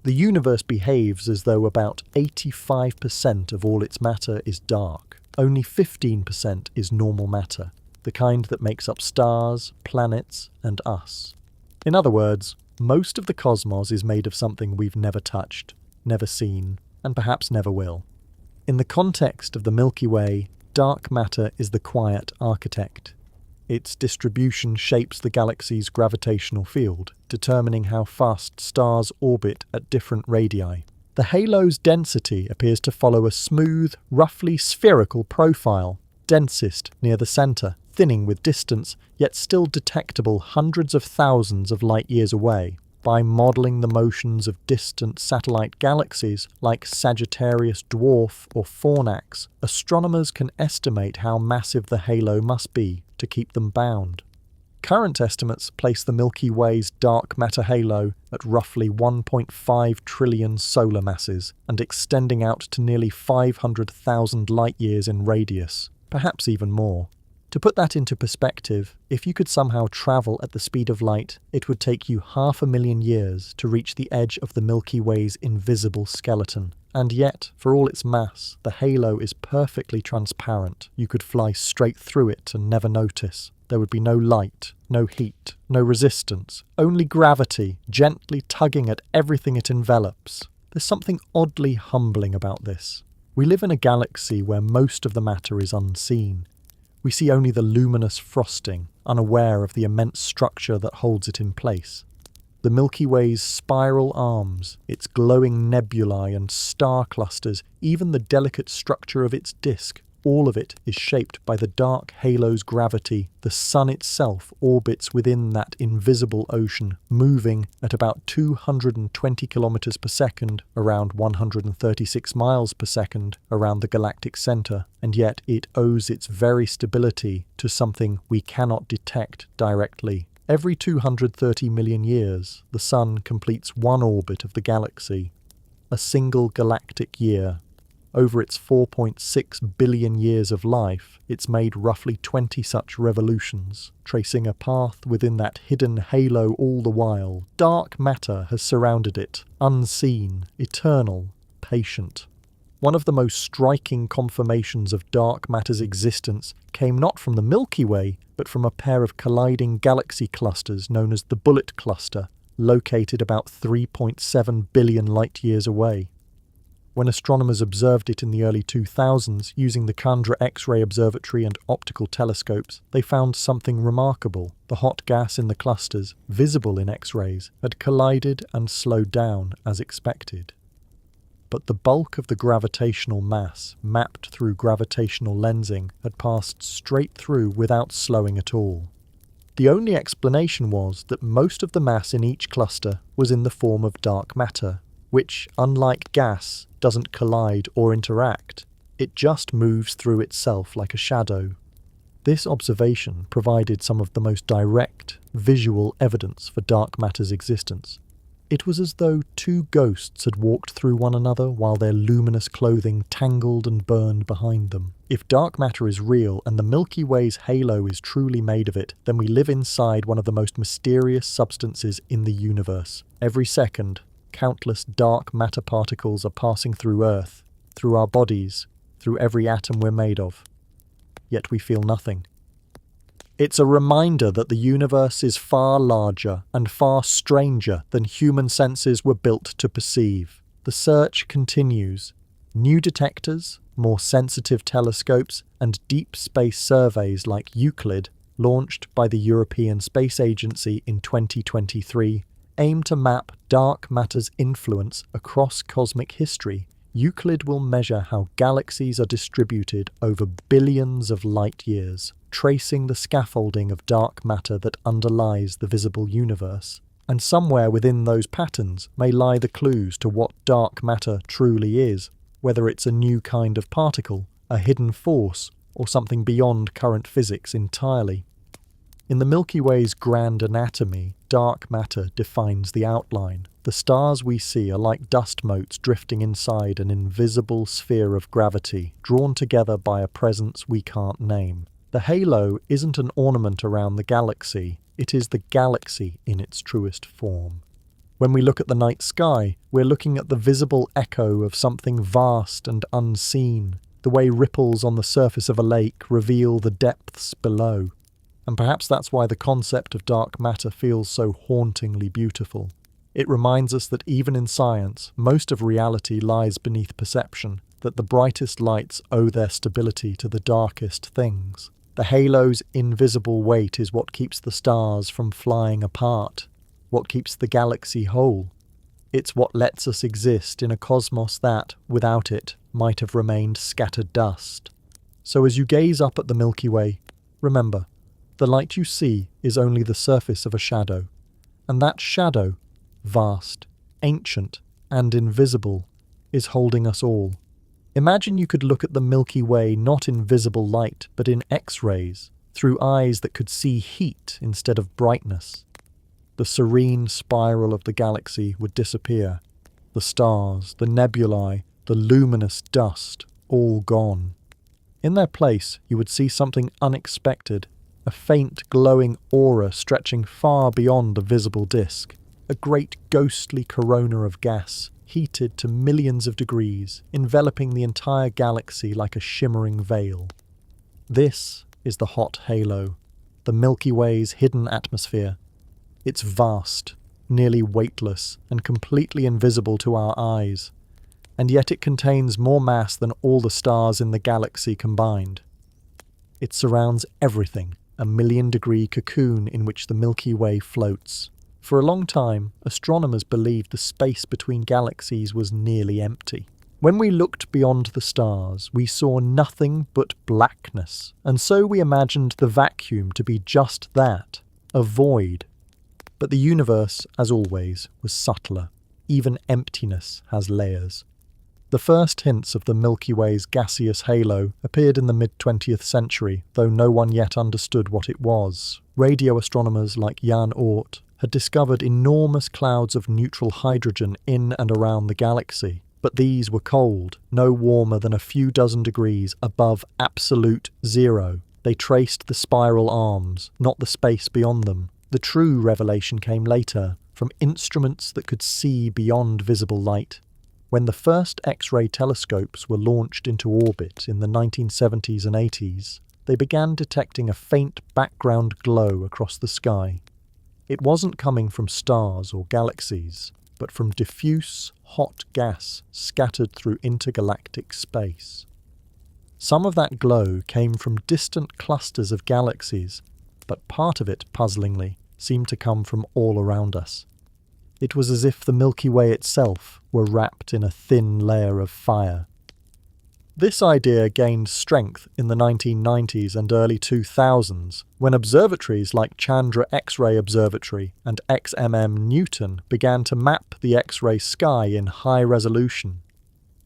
The universe behaves as though about 85% of all its matter is dark. Only 15% is normal matter, the kind that makes up stars, planets, and us. In other words, most of the cosmos is made of something we've never touched, never seen, and perhaps never will. In the context of the Milky Way, dark matter is the quiet architect. Its distribution shapes the galaxy's gravitational field, determining how fast stars orbit at different radii. The halo's density appears to follow a smooth, roughly spherical profile, densest near the center, thinning with distance, yet still detectable hundreds of thousands of light-years away. By modelling the motions of distant satellite galaxies like Sagittarius Dwarf or Fornax, astronomers can estimate how massive the halo must be to keep them bound. Current estimates place the Milky Way's dark matter halo at roughly 1.5 trillion solar masses and extending out to nearly 500,000 light-years in radius, perhaps even more. To put that into perspective, if you could somehow travel at the speed of light, it would take you 500,000 years to reach the edge of the Milky Way's invisible skeleton. And yet, for all its mass, the halo is perfectly transparent. You could fly straight through it and never notice. There would be no light, no heat, no resistance, only gravity gently tugging at everything it envelops. There's something oddly humbling about this. We live in a galaxy where most of the matter is unseen. We see only the luminous frosting, unaware of the immense structure that holds it in place. The Milky Way's spiral arms, its glowing nebulae and star clusters, even the delicate structure of its disk, all of it is shaped by the dark halo's gravity. The sun itself orbits within that invisible ocean, moving at about 220 kilometers per second, around 136 miles per second, around the galactic center, and yet it owes its very stability to something we cannot detect directly. Every 230 million years, the sun completes one orbit of the galaxy, a single galactic year. Over its 4.6 billion years of life, it's made roughly 20 such revolutions, tracing a path within that hidden halo all the while. Dark matter has surrounded it, unseen, eternal, patient. One of the most striking confirmations of dark matter's existence came not from the Milky Way, but from a pair of colliding galaxy clusters known as the Bullet Cluster, located about 3.7 billion light-years away. When astronomers observed it in the early 2000s using the Chandra X-ray Observatory and optical telescopes, they found something remarkable. The hot gas in the clusters, visible in X-rays, had collided and slowed down as expected. But the bulk of the gravitational mass, mapped through gravitational lensing, had passed straight through without slowing at all. The only explanation was that most of the mass in each cluster was in the form of dark matter, which, unlike gas, doesn't collide or interact. It just moves through itself like a shadow. This observation provided some of the most direct, visual evidence for dark matter's existence. It was as though two ghosts had walked through one another while their luminous clothing tangled and burned behind them. If dark matter is real and the Milky Way's halo is truly made of it, then we live inside one of the most mysterious substances in the universe. Every second, countless dark matter particles are passing through Earth, through our bodies, through every atom we're made of. Yet we feel nothing. It's a reminder that the universe is far larger and far stranger than human senses were built to perceive. The search continues. New detectors, more sensitive telescopes, and deep space surveys like Euclid, launched by the European Space Agency in 2023, aim to map dark matter's influence across cosmic history, Euclid will measure how galaxies are distributed over billions of light years, tracing the scaffolding of dark matter that underlies the visible universe. And somewhere within those patterns may lie the clues to what dark matter truly is, whether it's a new kind of particle, a hidden force, or something beyond current physics entirely. In the Milky Way's grand anatomy, dark matter defines the outline. The stars we see are like dust motes drifting inside an invisible sphere of gravity, drawn together by a presence we can't name. The halo isn't an ornament around the galaxy, it is the galaxy in its truest form. When we look at the night sky, we're looking at the visible echo of something vast and unseen, the way ripples on the surface of a lake reveal the depths below. And perhaps that's why the concept of dark matter feels so hauntingly beautiful. It reminds us that even in science, most of reality lies beneath perception, that the brightest lights owe their stability to the darkest things. The halo's invisible weight is what keeps the stars from flying apart, what keeps the galaxy whole. It's what lets us exist in a cosmos that, without it, might have remained scattered dust. So as you gaze up at the Milky Way, remember, the light you see is only the surface of a shadow, and that shadow, vast, ancient, and invisible, is holding us all. Imagine you could look at the Milky Way not in visible light, but in X-rays, through eyes that could see heat instead of brightness. The serene spiral of the galaxy would disappear. The stars, the nebulae, the luminous dust, all gone. In their place, you would see something unexpected, a faint glowing aura stretching far beyond the visible disk, a great ghostly corona of gas, heated to millions of degrees, enveloping the entire galaxy like a shimmering veil. This is the hot halo, the Milky Way's hidden atmosphere. It's vast, nearly weightless, and completely invisible to our eyes, and yet it contains more mass than all the stars in the galaxy combined. It surrounds everything, a million-degree cocoon in which the Milky Way floats. For a long time, astronomers believed the space between galaxies was nearly empty. When we looked beyond the stars, we saw nothing but blackness, and so we imagined the vacuum to be just that, a void. But the universe, as always, was subtler. Even emptiness has layers. The first hints of the Milky Way's gaseous halo appeared in the mid-20th century, though no one yet understood what it was. Radio astronomers like Jan Oort had discovered enormous clouds of neutral hydrogen in and around the galaxy, but these were cold, no warmer than a few dozen degrees above absolute zero. They traced the spiral arms, not the space beyond them. The true revelation came later, from instruments that could see beyond visible light. When the first X-ray telescopes were launched into orbit in the 1970s and 80s, they began detecting a faint background glow across the sky. It wasn't coming from stars or galaxies, but from diffuse, hot gas scattered through intergalactic space. Some of that glow came from distant clusters of galaxies, but part of it, puzzlingly, seemed to come from all around us. It was as if the Milky Way itself were wrapped in a thin layer of fire. This idea gained strength in the 1990s and early 2000s, when observatories like Chandra X-ray Observatory and XMM Newton began to map the X-ray sky in high resolution.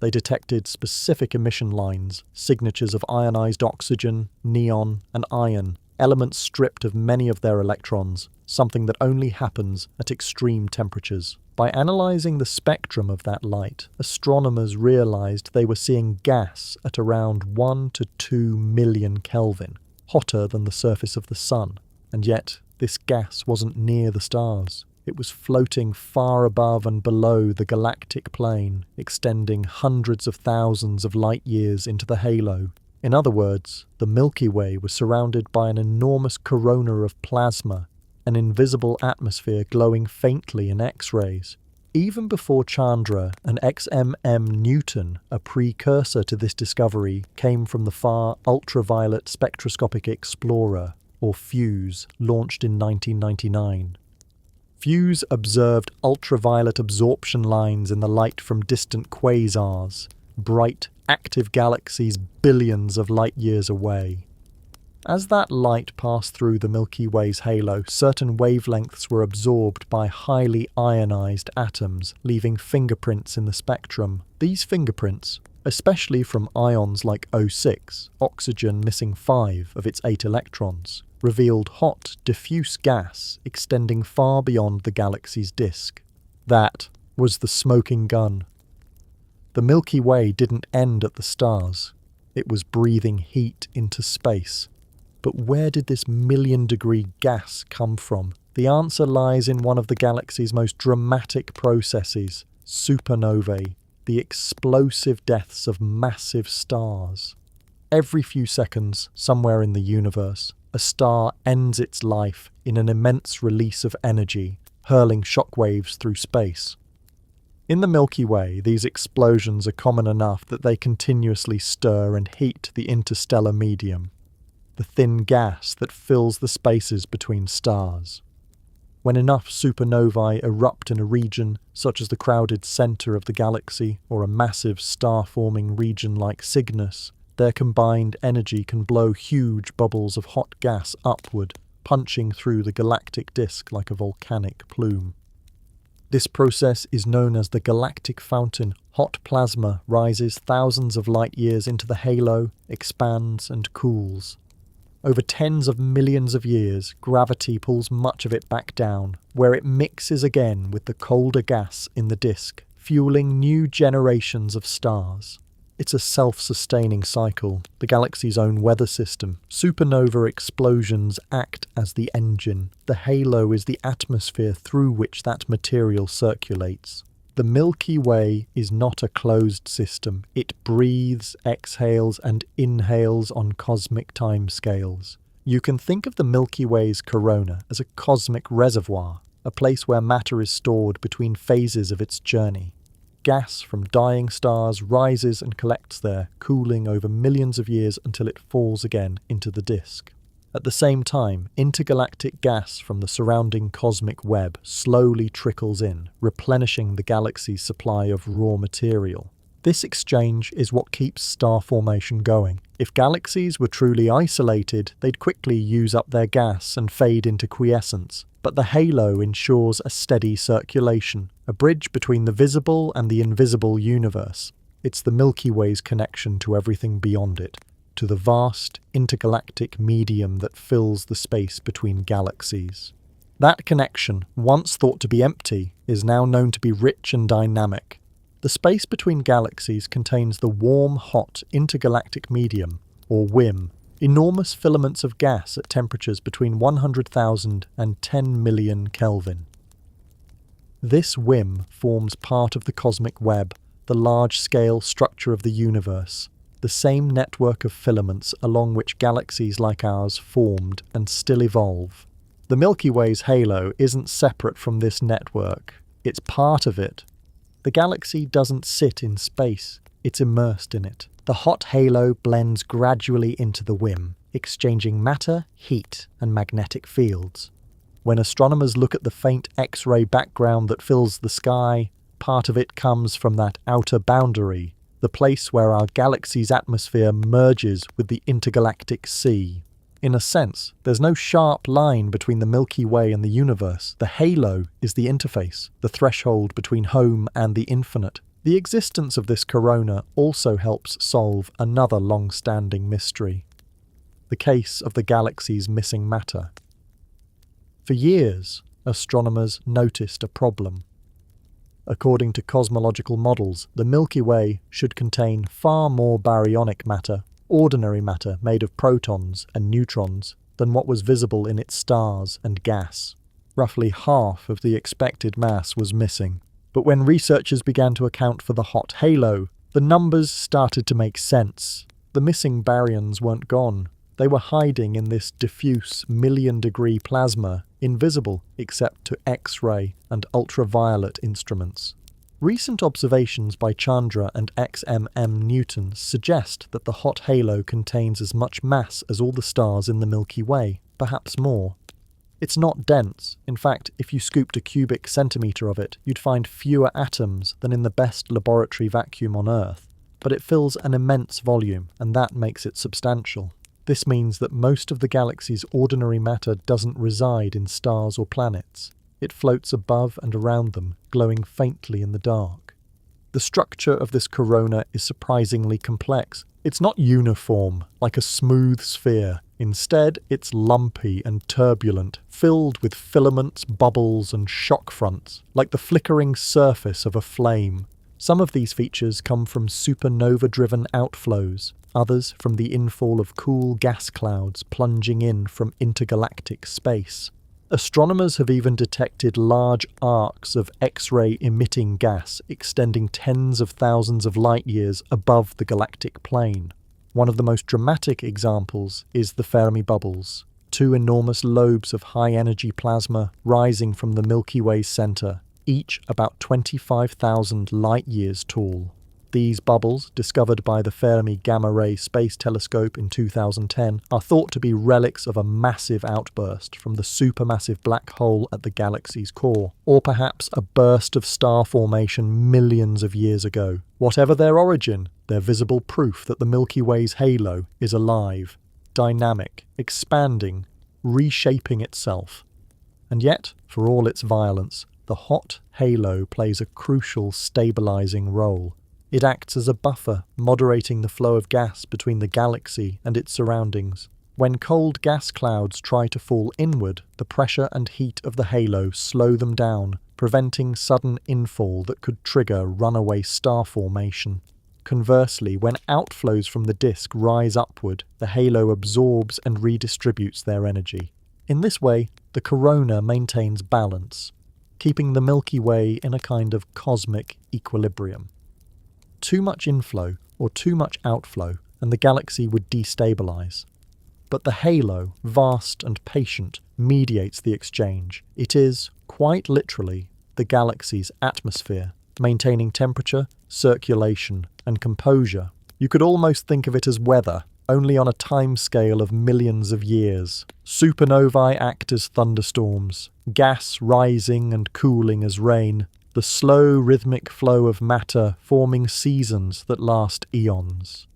They detected specific emission lines, signatures of ionized oxygen, neon, and iron, elements stripped of many of their electrons, something that only happens at extreme temperatures. By analysing the spectrum of that light, astronomers realised they were seeing gas at around 1 to 2 million Kelvin, hotter than the surface of the Sun. And yet, this gas wasn't near the stars. It was floating far above and below the galactic plane, extending hundreds of thousands of light years into the halo. In other words, the Milky Way was surrounded by an enormous corona of plasma, an invisible atmosphere glowing faintly in X-rays. Even before Chandra and XMM Newton, a precursor to this discovery, came from the far Ultraviolet Spectroscopic Explorer, or FUSE, launched in 1999. FUSE observed ultraviolet absorption lines in the light from distant quasars, bright, active galaxies billions of light years away. As that light passed through the Milky Way's halo, certain wavelengths were absorbed by highly ionized atoms, leaving fingerprints in the spectrum. These fingerprints, especially from ions like O6, oxygen missing 5 of its 8 electrons, revealed hot, diffuse gas extending far beyond the galaxy's disk. That was the smoking gun. The Milky Way didn't end at the stars. It was breathing heat into space. But where did this million-degree gas come from? The answer lies in one of the galaxy's most dramatic processes, supernovae, the explosive deaths of massive stars. Every few seconds, somewhere in the universe, a star ends its life in an immense release of energy, hurling shockwaves through space. In the Milky Way, these explosions are common enough that they continuously stir and heat the interstellar medium, the thin gas that fills the spaces between stars. When enough supernovae erupt in a region, such as the crowded centre of the galaxy or a massive star-forming region like Cygnus, their combined energy can blow huge bubbles of hot gas upward, punching through the galactic disk like a volcanic plume. This process is known as the galactic fountain. Hot plasma rises thousands of light years into the halo, expands and cools. Over tens of millions of years, gravity pulls much of it back down, where it mixes again with the colder gas in the disk, fueling new generations of stars. It's a self-sustaining cycle, the galaxy's own weather system. Supernova explosions act as the engine. The halo is the atmosphere through which that material circulates. The Milky Way is not a closed system. It breathes, exhales, and inhales on cosmic timescales. You can think of the Milky Way's corona as a cosmic reservoir, a place where matter is stored between phases of its journey. Gas from dying stars rises and collects there, cooling over millions of years until it falls again into the disk. At the same time, intergalactic gas from the surrounding cosmic web slowly trickles in, replenishing the galaxy's supply of raw material. This exchange is what keeps star formation going. If galaxies were truly isolated, they'd quickly use up their gas and fade into quiescence. But the halo ensures a steady circulation, a bridge between the visible and the invisible universe. It's the Milky Way's connection to everything beyond it, to the vast intergalactic medium that fills the space between galaxies. That connection, once thought to be empty, is now known to be rich and dynamic. The space between galaxies contains the warm, hot intergalactic medium, or WIM, enormous filaments of gas at temperatures between 100,000 and 10 million Kelvin. This WIM forms part of the cosmic web, the large-scale structure of the universe, the same network of filaments along which galaxies like ours formed and still evolve. The Milky Way's halo isn't separate from this network, it's part of it. The galaxy doesn't sit in space, it's immersed in it. The hot halo blends gradually into the WIM, exchanging matter, heat, and magnetic fields. When astronomers look at the faint X-ray background that fills the sky, part of it comes from that outer boundary, the place where our galaxy's atmosphere merges with the intergalactic sea. In a sense, there's no sharp line between the Milky Way and the universe. The halo is the interface, the threshold between home and the infinite. The existence of this corona also helps solve another long-standing mystery, the case of the galaxy's missing matter. For years, astronomers noticed a problem. According to cosmological models, the Milky Way should contain far more baryonic matter, ordinary matter made of protons and neutrons, than what was visible in its stars and gas. Roughly half of the expected mass was missing. But when researchers began to account for the hot halo, the numbers started to make sense. The missing baryons weren't gone. They were hiding in this diffuse million-degree plasma, invisible except to X-ray and ultraviolet instruments. Recent observations by Chandra and XMM Newton suggest that the hot halo contains as much mass as all the stars in the Milky Way, perhaps more. It's not dense. In fact, if you scooped a cubic centimetre of it, you'd find fewer atoms than in the best laboratory vacuum on Earth. but it fills an immense volume, and that makes it substantial. This means that most of the galaxy's ordinary matter doesn't reside in stars or planets. It floats above and around them, glowing faintly in the dark. The structure of this corona is surprisingly complex. It's not uniform, like a smooth sphere. Instead, it's lumpy and turbulent, filled with filaments, bubbles, and shock fronts, like the flickering surface of a flame. Some of these features come from supernova-driven outflows, others from the infall of cool gas clouds plunging in from intergalactic space. Astronomers have even detected large arcs of X-ray emitting gas extending tens of thousands of light-years above the galactic plane. One of the most dramatic examples is the Fermi bubbles, two enormous lobes of high-energy plasma rising from the Milky Way's centre, each about 25,000 light-years tall. These bubbles, discovered by the Fermi Gamma-Ray Space Telescope in 2010, are thought to be relics of a massive outburst from the supermassive black hole at the galaxy's core, or perhaps a burst of star formation millions of years ago. Whatever their origin, they're visible proof that the Milky Way's halo is alive, dynamic, expanding, reshaping itself. And yet, for all its violence, the hot halo plays a crucial stabilizing role. It acts as a buffer, moderating the flow of gas between the galaxy and its surroundings. When cold gas clouds try to fall inward, the pressure and heat of the halo slow them down, preventing sudden infall that could trigger runaway star formation. Conversely, when outflows from the disk rise upward, the halo absorbs and redistributes their energy. In this way, the corona maintains balance, keeping the Milky Way in a kind of cosmic equilibrium. Too much inflow or too much outflow, and the galaxy would destabilize. But the halo, vast and patient, mediates the exchange. It is, quite literally, the galaxy's atmosphere, maintaining temperature, circulation, and composure. You could almost think of it as weather, only on a timescale of millions of years. Supernovae act as thunderstorms, gas rising and cooling as rain, the slow rhythmic flow of matter forming seasons that last eons.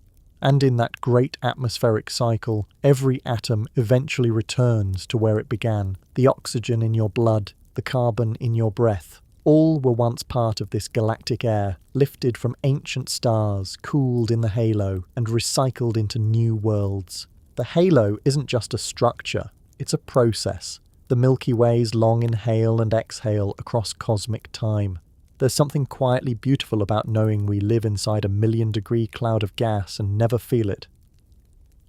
And in that great atmospheric cycle, every atom eventually returns to where it began. The oxygen in your blood, the carbon in your breath, all were once part of this galactic air, lifted from ancient stars, cooled in the halo, and recycled into new worlds. The halo isn't just a structure, it's a process. The Milky Way's long inhale and exhale across cosmic time. There's something quietly beautiful about knowing we live inside a million-degree cloud of gas and never feel it.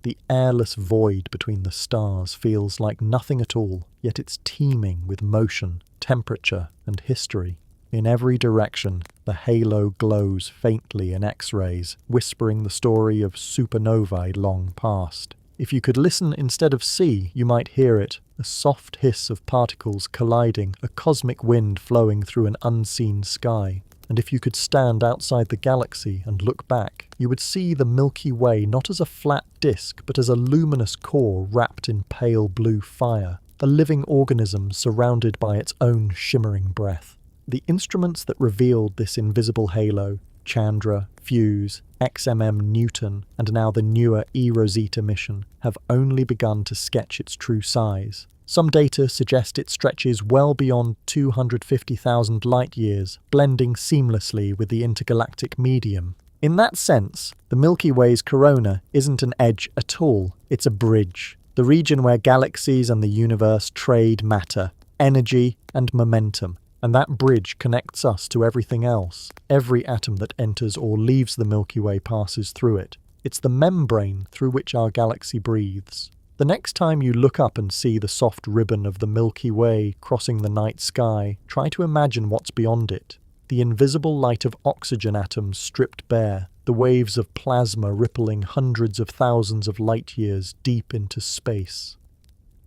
The airless void between the stars feels like nothing at all, yet it's teeming with motion, temperature, and history. In every direction, the halo glows faintly in X-rays, whispering the story of supernovae long past. If you could listen instead of see, you might hear it, a soft hiss of particles colliding, a cosmic wind flowing through an unseen sky. And if you could stand outside the galaxy and look back, you would see the Milky Way not as a flat disk, but as a luminous core wrapped in pale blue fire, a living organism surrounded by its own shimmering breath. The instruments that revealed this invisible halo, Chandra, Fuse, XMM Newton, and now the newer eRosita mission, have only begun to sketch its true size. Some data suggest it stretches well beyond 250,000 light-years, blending seamlessly with the intergalactic medium. In that sense, the Milky Way's corona isn't an edge at all, it's a bridge. The region where galaxies and the universe trade matter, energy, and momentum. And that bridge connects us to everything else. Every atom that enters or leaves the Milky Way passes through it. It's the membrane through which our galaxy breathes. The next time you look up and see the soft ribbon of the Milky Way crossing the night sky, try to imagine what's beyond it. The invisible light of oxygen atoms stripped bare, the waves of plasma rippling hundreds of thousands of light-years deep into space.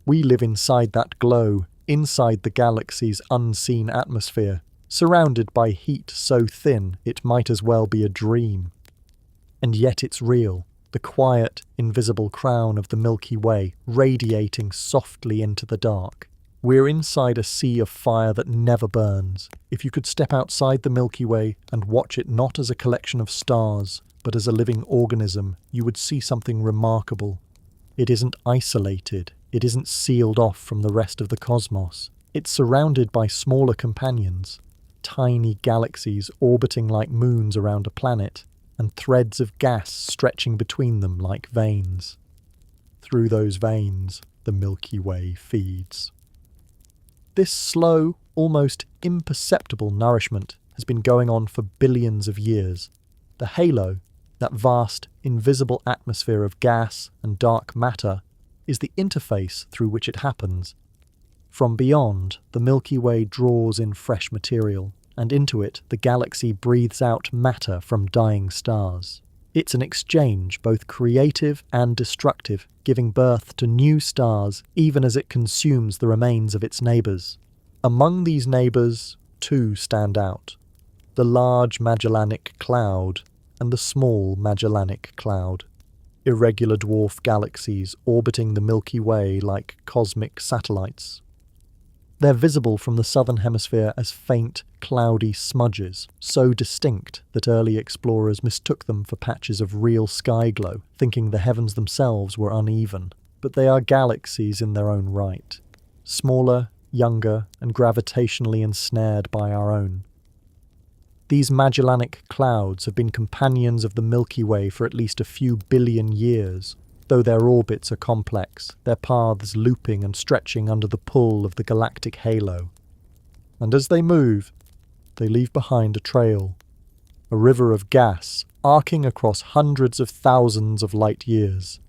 We live inside that glow, inside the galaxy's unseen atmosphere, surrounded by heat so thin it might as well be a dream. And yet it's real, the quiet, invisible crown of the Milky Way radiating softly into the dark. We're inside a sea of fire that never burns. If you could step outside the Milky Way and watch it not as a collection of stars, but as a living organism, you would see something remarkable. It isn't isolated, it isn't sealed off from the rest of the cosmos. It's surrounded by smaller companions, tiny galaxies orbiting like moons around a planet, and threads of gas stretching between them like veins. Through those veins, the Milky Way feeds. This slow, almost imperceptible nourishment has been going on for billions of years. The halo, that vast, invisible atmosphere of gas and dark matter, is the interface through which it happens. From beyond, the Milky Way draws in fresh material, and into it the galaxy breathes out matter from dying stars. It's an exchange both creative and destructive, giving birth to new stars even as it consumes the remains of its neighbours. Among these neighbours, two stand out: the large Magellanic Cloud and the small Magellanic Cloud, irregular dwarf galaxies orbiting the Milky Way like cosmic satellites. They're visible from the southern hemisphere as faint, cloudy smudges, so distinct that early explorers mistook them for patches of real sky glow, thinking the heavens themselves were uneven. But they are galaxies in their own right, smaller, younger, and gravitationally ensnared by our own. These Magellanic Clouds have been companions of the Milky Way for at least a few billion years, though their orbits are complex, their paths looping and stretching under the pull of the galactic halo. And as they move, they leave behind a trail, a river of gas arcing across hundreds of thousands of light years.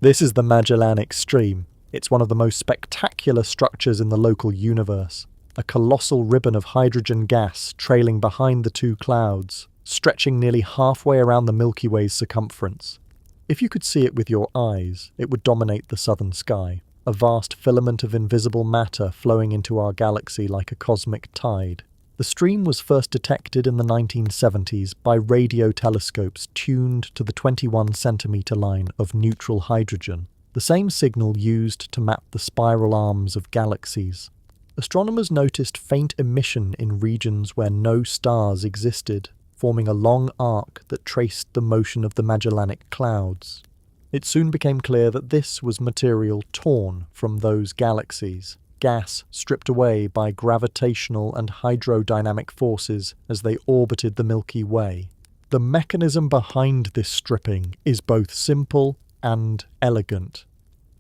This is the Magellanic Stream. It's one of the most spectacular structures in the local universe, a colossal ribbon of hydrogen gas trailing behind the two clouds, stretching nearly halfway around the Milky Way's circumference. If you could see it with your eyes, it would dominate the southern sky, a vast filament of invisible matter flowing into our galaxy like a cosmic tide. The stream was first detected in the 1970s by radio telescopes tuned to the 21-centimetre line of neutral hydrogen, the same signal used to map the spiral arms of galaxies. Astronomers noticed faint emission in regions where no stars existed, forming a long arc that traced the motion of the Magellanic Clouds. It soon became clear that this was material torn from those galaxies, gas stripped away by gravitational and hydrodynamic forces as they orbited the Milky Way. The mechanism behind this stripping is both simple and elegant.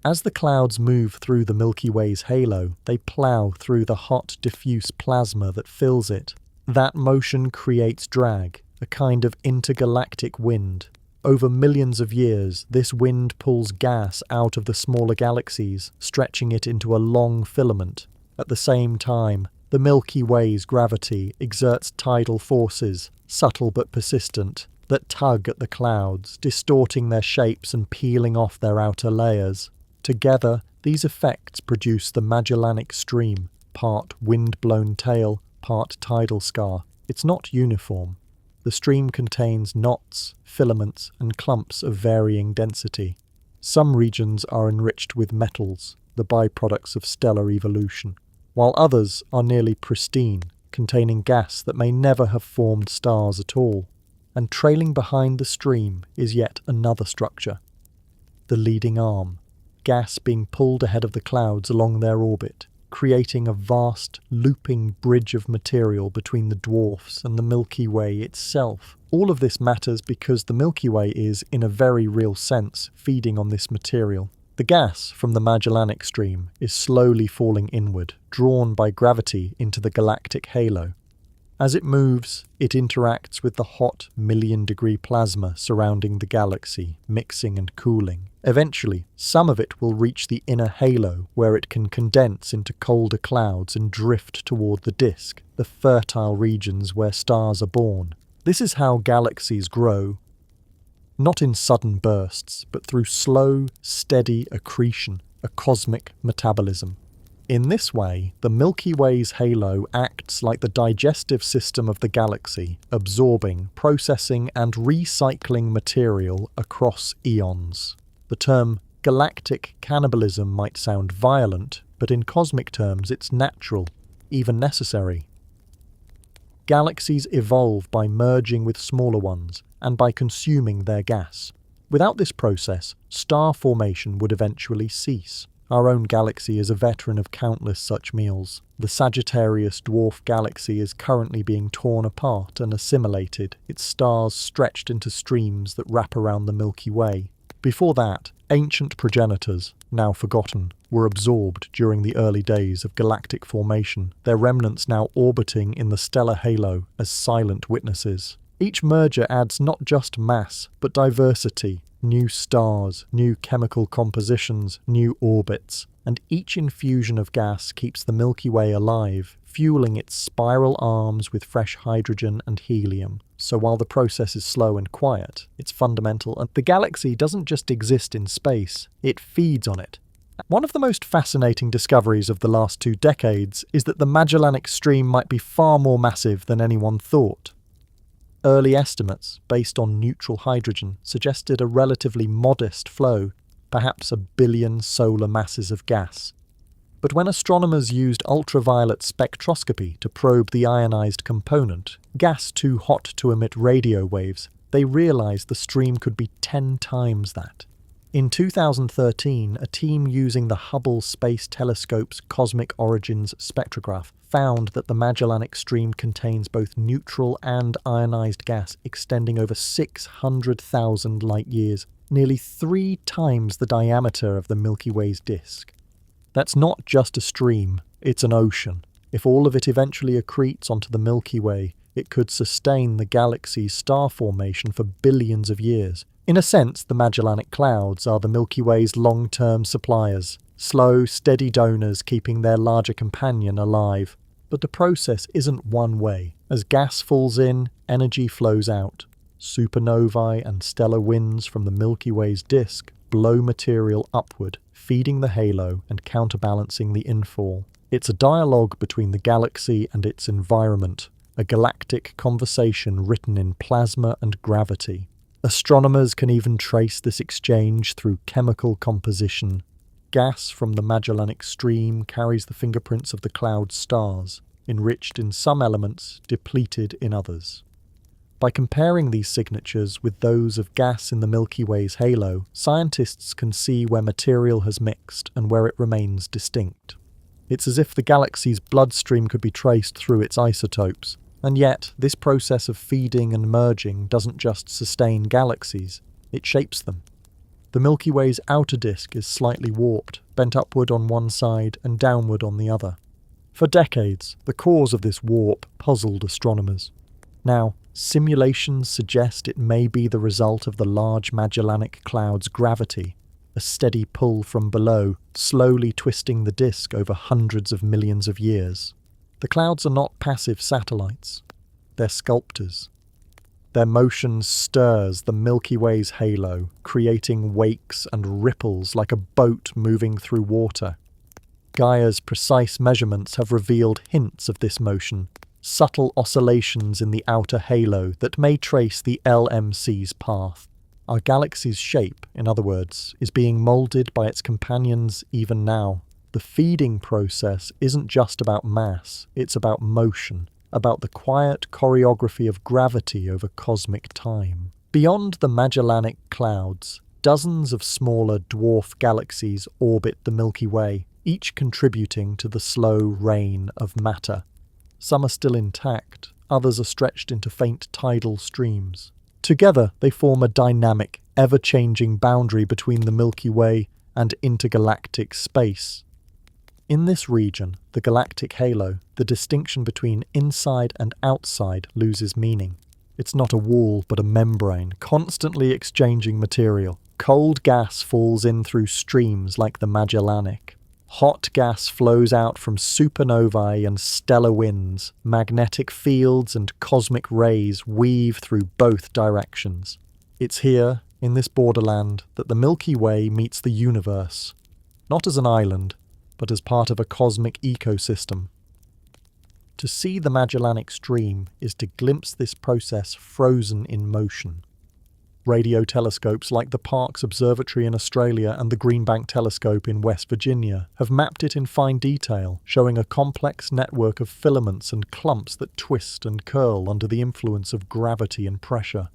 As the clouds move through the Milky Way's halo, they plough through the hot, diffuse plasma that fills it. That motion creates drag, a kind of intergalactic wind. Over millions of years, this wind pulls gas out of the smaller galaxies, stretching it into a long filament. At the same time, the Milky Way's gravity exerts tidal forces, subtle but persistent, that tug at the clouds, distorting their shapes and peeling off their outer layers. Together, these effects produce the Magellanic Stream, part wind-blown tail, part tidal scar. It's not uniform. The stream contains knots, filaments, and clumps of varying density. Some regions are enriched with metals, the byproducts of stellar evolution, while others are nearly pristine, containing gas that may never have formed stars at all. And trailing behind the stream is yet another structure, the leading arm, gas being pulled ahead of the clouds along their orbit, creating a vast, looping bridge of material between the dwarfs and the Milky Way itself. All of this matters because the Milky Way is, in a very real sense, feeding on this material. The gas from the Magellanic Stream is slowly falling inward, drawn by gravity into the galactic halo. As it moves, it interacts with the hot million-degree plasma surrounding the galaxy, mixing and cooling. Eventually, some of it will reach the inner halo, where it can condense into colder clouds and drift toward the disk, the fertile regions where stars are born. This is how galaxies grow, not in sudden bursts, but through slow, steady accretion, a cosmic metabolism. In this way, the Milky Way's halo acts like the digestive system of the galaxy, absorbing, processing, and recycling material across eons. The term galactic cannibalism might sound violent, but in cosmic terms it's natural, even necessary. Galaxies evolve by merging with smaller ones and by consuming their gas. Without this process, star formation would eventually cease. Our own galaxy is a veteran of countless such meals. The Sagittarius Dwarf galaxy is currently being torn apart and assimilated, its stars stretched into streams that wrap around the Milky Way. Before that, ancient progenitors, now forgotten, were absorbed during the early days of galactic formation, their remnants now orbiting in the stellar halo as silent witnesses. Each merger adds not just mass, but diversity, new stars, new chemical compositions, new orbits, and each infusion of gas keeps the Milky Way alive, fueling its spiral arms with fresh hydrogen and helium. So while the process is slow and quiet, it's fundamental, and the galaxy doesn't just exist in space, it feeds on it. One of the most fascinating discoveries of the last 2 decades is that the Magellanic Stream might be far more massive than anyone thought. Early estimates, based on neutral hydrogen, suggested a relatively modest flow, perhaps 1 billion solar masses of gas. But when astronomers used ultraviolet spectroscopy to probe the ionized component, gas too hot to emit radio waves, they realized the stream could be 10 times that. In 2013, a team using the Hubble Space Telescope's Cosmic Origins spectrograph found that the Magellanic Stream contains both neutral and ionized gas extending over 600,000 light-years, nearly 3 times the diameter of the Milky Way's disk. That's not just a stream, it's an ocean. If all of it eventually accretes onto the Milky Way, it could sustain the galaxy's star formation for billions of years. In a sense, the Magellanic Clouds are the Milky Way's long-term suppliers, slow, steady donors keeping their larger companion alive. But the process isn't one way. As gas falls in, energy flows out. Supernovae and stellar winds from the Milky Way's disk blow material upward, feeding the halo and counterbalancing the infall. It's a dialogue between the galaxy and its environment, a galactic conversation written in plasma and gravity. Astronomers can even trace this exchange through chemical composition. Gas from the Magellanic Stream carries the fingerprints of the cloud's stars, enriched in some elements, depleted in others. By comparing these signatures with those of gas in the Milky Way's halo, scientists can see where material has mixed and where it remains distinct. It's as if the galaxy's bloodstream could be traced through its isotopes, and yet this process of feeding and merging doesn't just sustain galaxies, it shapes them. The Milky Way's outer disk is slightly warped, bent upward on one side and downward on the other. For decades, the cause of this warp puzzled astronomers. Now, simulations suggest it may be the result of the large Magellanic Cloud's gravity, a steady pull from below, slowly twisting the disk over hundreds of millions of years. The clouds are not passive satellites, they're sculptors. Their motion stirs the Milky Way's halo, creating wakes and ripples like a boat moving through water. Gaia's precise measurements have revealed hints of this motion, subtle oscillations in the outer halo that may trace the LMC's path. Our galaxy's shape, in other words, is being moulded by its companions even now. The feeding process isn't just about mass, it's about motion, about the quiet choreography of gravity over cosmic time. Beyond the Magellanic Clouds, dozens of smaller dwarf galaxies orbit the Milky Way, each contributing to the slow rain of matter. Some are still intact, others are stretched into faint tidal streams. Together, they form a dynamic, ever-changing boundary between the Milky Way and intergalactic space. In this region, the galactic halo, the distinction between inside and outside loses meaning. It's not a wall, but a membrane, constantly exchanging material. Cold gas falls in through streams like the Magellanic. Hot gas flows out from supernovae and stellar winds. Magnetic fields and cosmic rays weave through both directions. It's here, in this borderland, that the Milky Way meets the universe, not as an island, but as part of a cosmic ecosystem. To see the Magellanic Stream is to glimpse this process frozen in motion. Radio telescopes like the Parkes Observatory in Australia and the Greenbank Telescope in West Virginia have mapped it in fine detail, showing a complex network of filaments and clumps that twist and curl under the influence of gravity and pressure.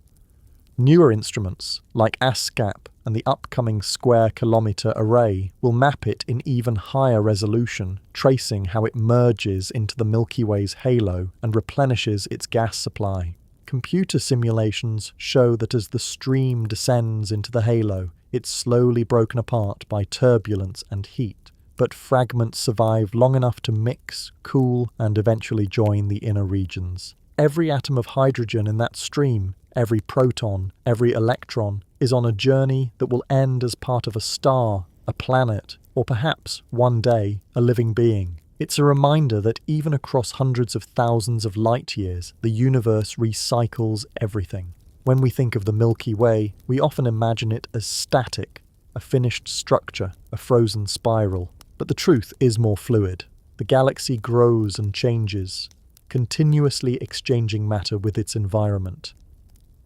Newer instruments, like ASCAP and the upcoming Square Kilometre Array, will map it in even higher resolution, tracing how it merges into the Milky Way's halo and replenishes its gas supply. Computer simulations show that as the stream descends into the halo, it's slowly broken apart by turbulence and heat, but fragments survive long enough to mix, cool, and eventually join the inner regions. Every atom of hydrogen in that stream, every proton, every electron, is on a journey that will end as part of a star, a planet, or perhaps, one day, a living being. It's a reminder that even across hundreds of thousands of light years, the universe recycles everything. When we think of the Milky Way, we often imagine it as static, a finished structure, a frozen spiral. But the truth is more fluid. The galaxy grows and changes, continuously exchanging matter with its environment.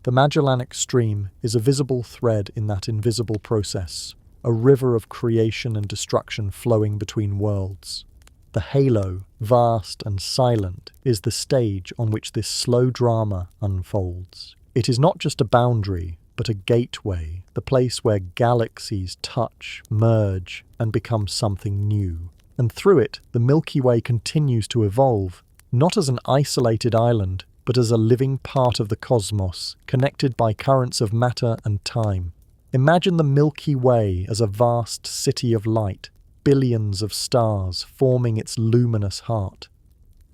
The Magellanic Stream is a visible thread in that invisible process, a river of creation and destruction flowing between worlds. The halo, vast and silent, is the stage on which this slow drama unfolds. It is not just a boundary, but a gateway, the place where galaxies touch, merge, and become something new. And through it, the Milky Way continues to evolve, not as an isolated island, but as a living part of the cosmos, connected by currents of matter and time. Imagine the Milky Way as a vast city of light, billions of stars forming its luminous heart.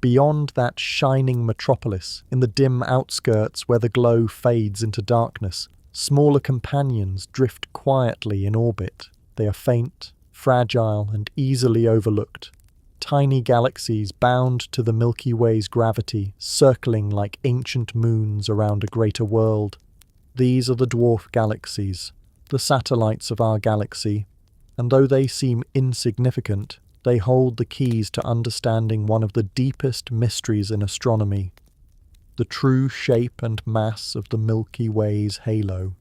Beyond that shining metropolis, in the dim outskirts where the glow fades into darkness, smaller companions drift quietly in orbit. They are faint, fragile, and easily overlooked. Tiny galaxies bound to the Milky Way's gravity, circling like ancient moons around a greater world. These are the dwarf galaxies, the satellites of our galaxy, and though they seem insignificant, they hold the keys to understanding one of the deepest mysteries in astronomy, the true shape and mass of the Milky Way's halo.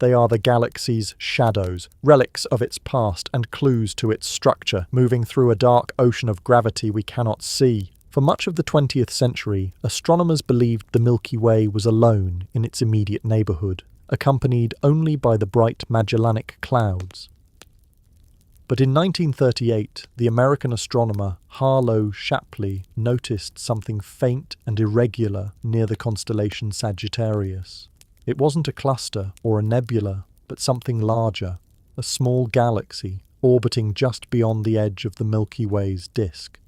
They are the galaxy's shadows, relics of its past and clues to its structure, moving through a dark ocean of gravity we cannot see. For much of the 20th century, astronomers believed the Milky Way was alone in its immediate neighbourhood, accompanied only by the bright Magellanic clouds. But in 1938, the American astronomer Harlow Shapley noticed something faint and irregular near the constellation Sagittarius. It wasn't a cluster or a nebula, but something larger, a small galaxy orbiting just beyond the edge of the Milky Way's disk.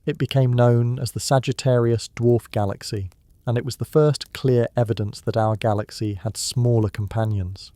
It became known as the Sagittarius Dwarf Galaxy, and it was the first clear evidence that our galaxy had smaller companions.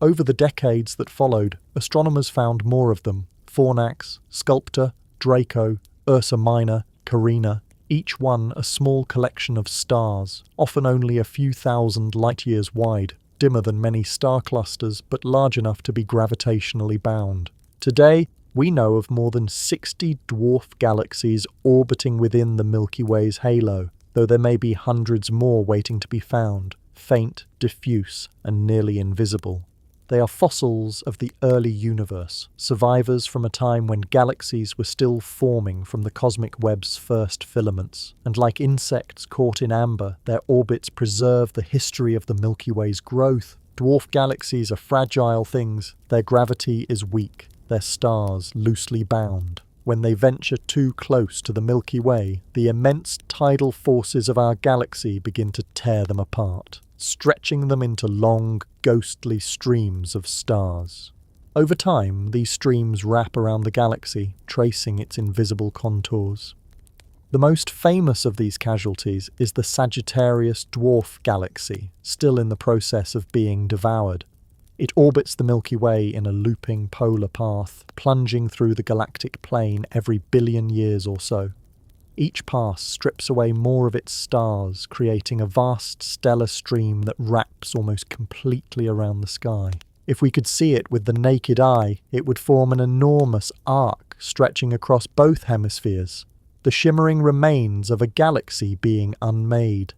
Over the decades that followed, astronomers found more of them: Fornax, Sculptor, Draco, Ursa Minor, Carina, each one a small collection of stars, often only a few thousand light-years wide, dimmer than many star clusters but large enough to be gravitationally bound. Today, we know of more than 60 dwarf galaxies orbiting within the Milky Way's halo, though there may be hundreds more waiting to be found, faint, diffuse, and nearly invisible. They are fossils of the early universe, survivors from a time when galaxies were still forming from the cosmic web's first filaments, and like insects caught in amber, their orbits preserve the history of the Milky Way's growth. Dwarf galaxies are fragile things, their gravity is weak, their stars loosely bound. When they venture too close to the Milky Way, the immense tidal forces of our galaxy begin to tear them apart, stretching them into long, ghostly streams of stars. Over time, these streams wrap around the galaxy, tracing its invisible contours. The most famous of these casualties is the Sagittarius Dwarf Galaxy, still in the process of being devoured. It orbits the Milky Way in a looping polar path, plunging through the galactic plane every billion years or so. Each pass strips away more of its stars, creating a vast stellar stream that wraps almost completely around the sky. If we could see it with the naked eye, it would form an enormous arc stretching across both hemispheres, the shimmering remains of a galaxy being unmade.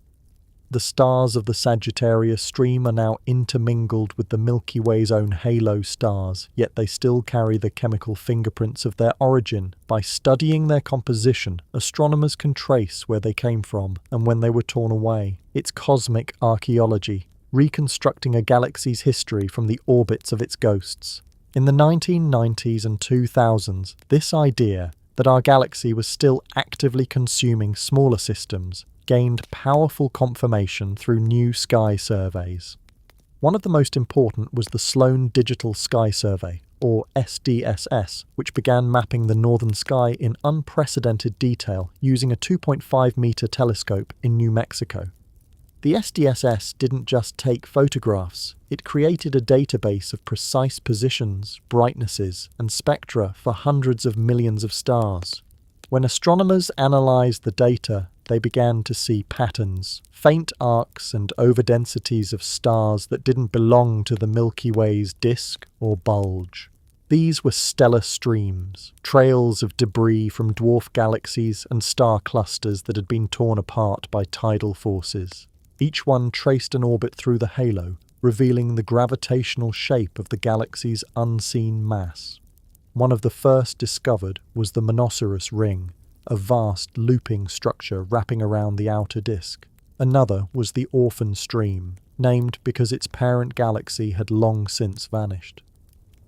The stars of the Sagittarius stream are now intermingled with the Milky Way's own halo stars, yet they still carry the chemical fingerprints of their origin. By studying their composition, astronomers can trace where they came from and when they were torn away. It's cosmic archaeology, reconstructing a galaxy's history from the orbits of its ghosts. In the 1990s and 2000s, this idea that our galaxy was still actively consuming smaller systems gained powerful confirmation through new sky surveys. One of the most important was the Sloan Digital Sky Survey, or SDSS, which began mapping the northern sky in unprecedented detail using a 2.5-meter telescope in New Mexico. The SDSS didn't just take photographs, it created a database of precise positions, brightnesses, and spectra for hundreds of millions of stars. When astronomers analysed the data, they began to see patterns, faint arcs and overdensities of stars that didn't belong to the Milky Way's disk or bulge. These were stellar streams, trails of debris from dwarf galaxies and star clusters that had been torn apart by tidal forces. Each one traced an orbit through the halo, revealing the gravitational shape of the galaxy's unseen mass. One of the first discovered was the Monoceros ring, a vast looping structure wrapping around the outer disk. Another was the Orphan Stream, named because its parent galaxy had long since vanished.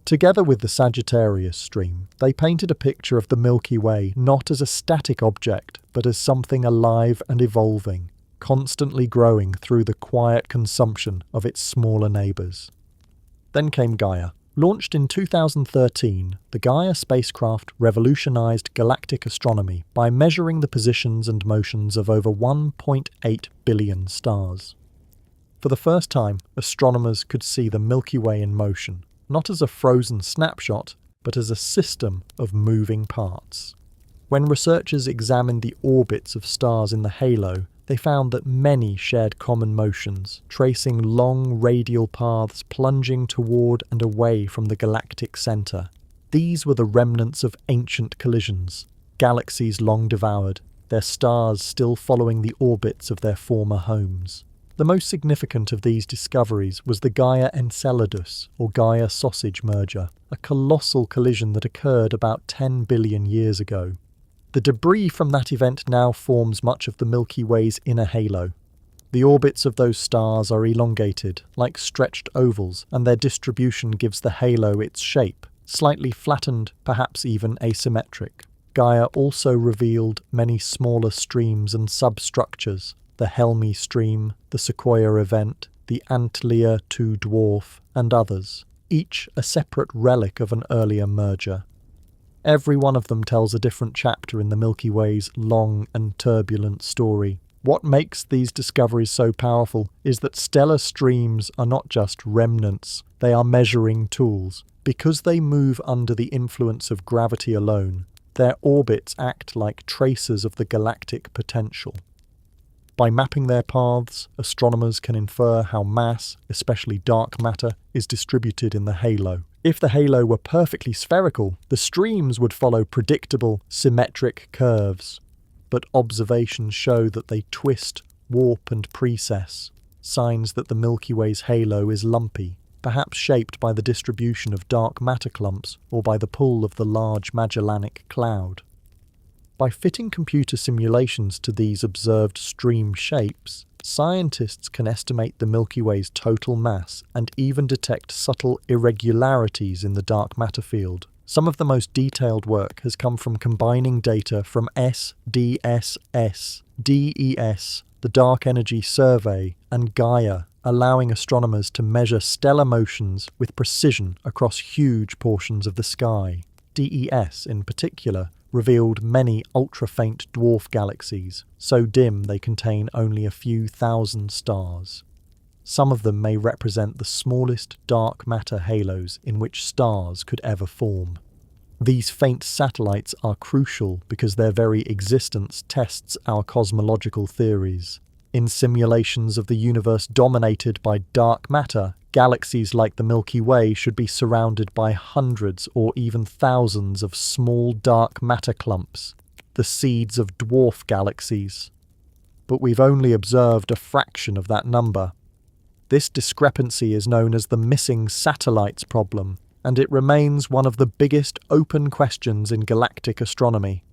Together with the Sagittarius Stream, they painted a picture of the Milky Way not as a static object, but as something alive and evolving, constantly growing through the quiet consumption of its smaller neighbours. Then came Gaia. Launched in 2013, the Gaia spacecraft revolutionised galactic astronomy by measuring the positions and motions of over 1.8 billion stars. For the first time, astronomers could see the Milky Way in motion, not as a frozen snapshot, but as a system of moving parts. When researchers examined the orbits of stars in the halo, they found that many shared common motions, tracing long radial paths plunging toward and away from the galactic centre. These were the remnants of ancient collisions, galaxies long devoured, their stars still following the orbits of their former homes. The most significant of these discoveries was the Gaia Enceladus, or Gaia Sausage merger, a colossal collision that occurred about 10 billion years ago. The debris from that event now forms much of the Milky Way's inner halo. The orbits of those stars are elongated, like stretched ovals, and their distribution gives the halo its shape, slightly flattened, perhaps even asymmetric. Gaia also revealed many smaller streams and substructures, the Helmi Stream, the Sequoia event, the Antlia II Dwarf, and others, each a separate relic of an earlier merger. Every one of them tells a different chapter in the Milky Way's long and turbulent story. What makes these discoveries so powerful is that stellar streams are not just remnants, they are measuring tools. Because they move under the influence of gravity alone, their orbits act like tracers of the galactic potential. By mapping their paths, astronomers can infer how mass, especially dark matter, is distributed in the halo. If the halo were perfectly spherical, the streams would follow predictable, symmetric curves. But observations show that they twist, warp and precess, signs that the Milky Way's halo is lumpy, perhaps shaped by the distribution of dark matter clumps or by the pull of the large Magellanic cloud. By fitting computer simulations to these observed stream shapes, scientists can estimate the Milky Way's total mass and even detect subtle irregularities in the dark matter field. Some of the most detailed work has come from combining data from SDSS, DES, the Dark Energy Survey, and Gaia, allowing astronomers to measure stellar motions with precision across huge portions of the sky. DES, in particular, revealed many ultra-faint dwarf galaxies, so dim they contain only a few thousand stars. Some of them may represent the smallest dark matter halos in which stars could ever form. These faint satellites are crucial because their very existence tests our cosmological theories. In simulations of the universe dominated by dark matter, galaxies like the Milky Way should be surrounded by hundreds or even thousands of small dark matter clumps, the seeds of dwarf galaxies. but we've only observed a fraction of that number. This discrepancy is known as the missing satellites problem, and it remains one of the biggest open questions in galactic astronomy.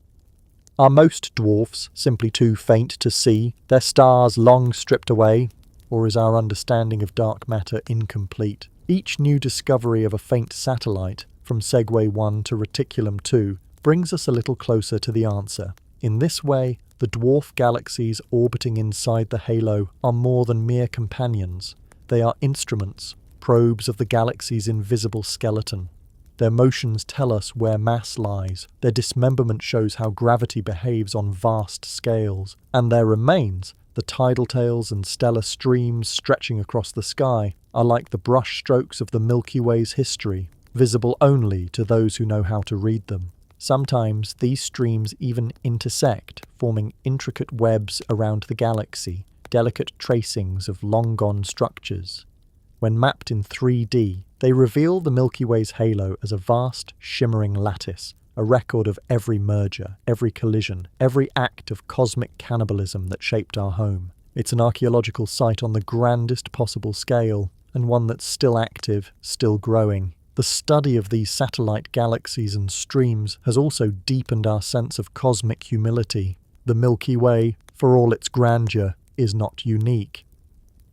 Are most dwarfs simply too faint to see, their stars long stripped away, or is our understanding of dark matter incomplete? Each new discovery of a faint satellite, from Segway 1 to Reticulum 2, brings us a little closer to the answer. In this way, the dwarf galaxies orbiting inside the halo are more than mere companions. They are instruments, probes of the galaxy's invisible skeleton. Their motions tell us where mass lies, their dismemberment shows how gravity behaves on vast scales, and their remains, the tidal tails and stellar streams stretching across the sky, are like the brush strokes of the Milky Way's history, visible only to those who know how to read them. Sometimes these streams even intersect, forming intricate webs around the galaxy, delicate tracings of long-gone structures. When mapped in 3D, they reveal the Milky Way's halo as a vast, shimmering lattice, a record of every merger, every collision, every act of cosmic cannibalism that shaped our home. It's an archaeological site on the grandest possible scale, and one that's still active, still growing. The study of these satellite galaxies and streams has also deepened our sense of cosmic humility. The Milky Way, for all its grandeur, is not unique.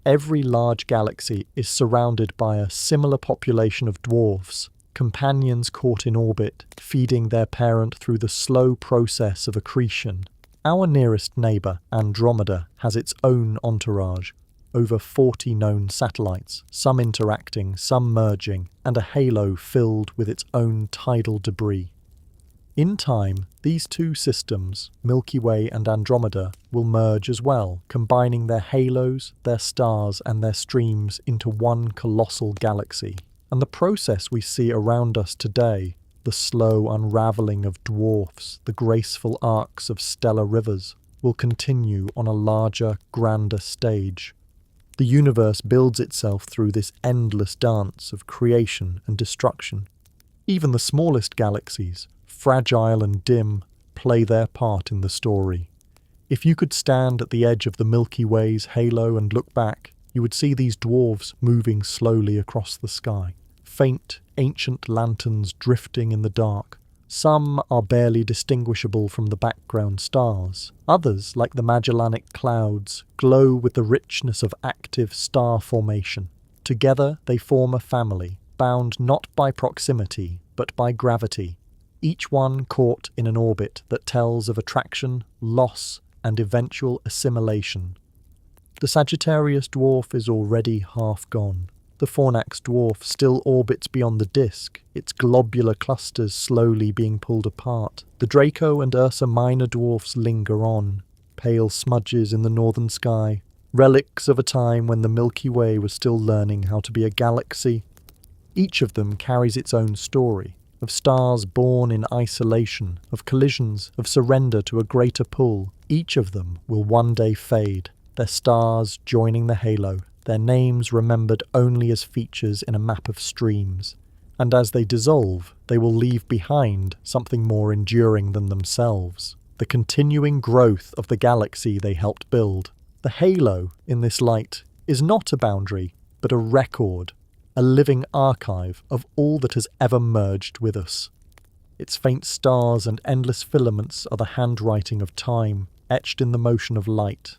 Every large galaxy is surrounded by a similar population of dwarfs, companions caught in orbit, feeding their parent through the slow process of accretion. Our nearest neighbour, Andromeda, has its own entourage, over 40 known satellites, some interacting, some merging, and a halo filled with its own tidal debris. In time, these two systems, Milky Way and Andromeda, will merge as well, combining their halos, their stars, and their streams into one colossal galaxy. And the process we see around us today, the slow unravelling of dwarfs, the graceful arcs of stellar rivers, will continue on a larger, grander stage. The universe builds itself through this endless dance of creation and destruction. Even the smallest galaxies, fragile and dim, play their part in the story. If you could stand at the edge of the Milky Way's halo and look back, you would see these dwarfs moving slowly across the sky. Faint, ancient lanterns drifting in the dark. Some are barely distinguishable from the background stars. Others, like the Magellanic clouds, glow with the richness of active star formation. Together they form a family, bound not by proximity, but by gravity, each one caught in an orbit that tells of attraction, loss, and eventual assimilation. The Sagittarius dwarf is already half gone. The Fornax dwarf still orbits beyond the disk, its globular clusters slowly being pulled apart. The Draco and Ursa Minor dwarfs linger on, pale smudges in the northern sky, relics of a time when the Milky Way was still learning how to be a galaxy. Each of them carries its own story, of stars born in isolation, of collisions, of surrender to a greater pull. Each of them will one day fade, their stars joining the halo, their names remembered only as features in a map of streams. And as they dissolve, they will leave behind something more enduring than themselves, the continuing growth of the galaxy they helped build. The halo, in this light, is not a boundary, but a record, a living archive of all that has ever merged with us. Its faint stars and endless filaments are the handwriting of time, etched in the motion of light.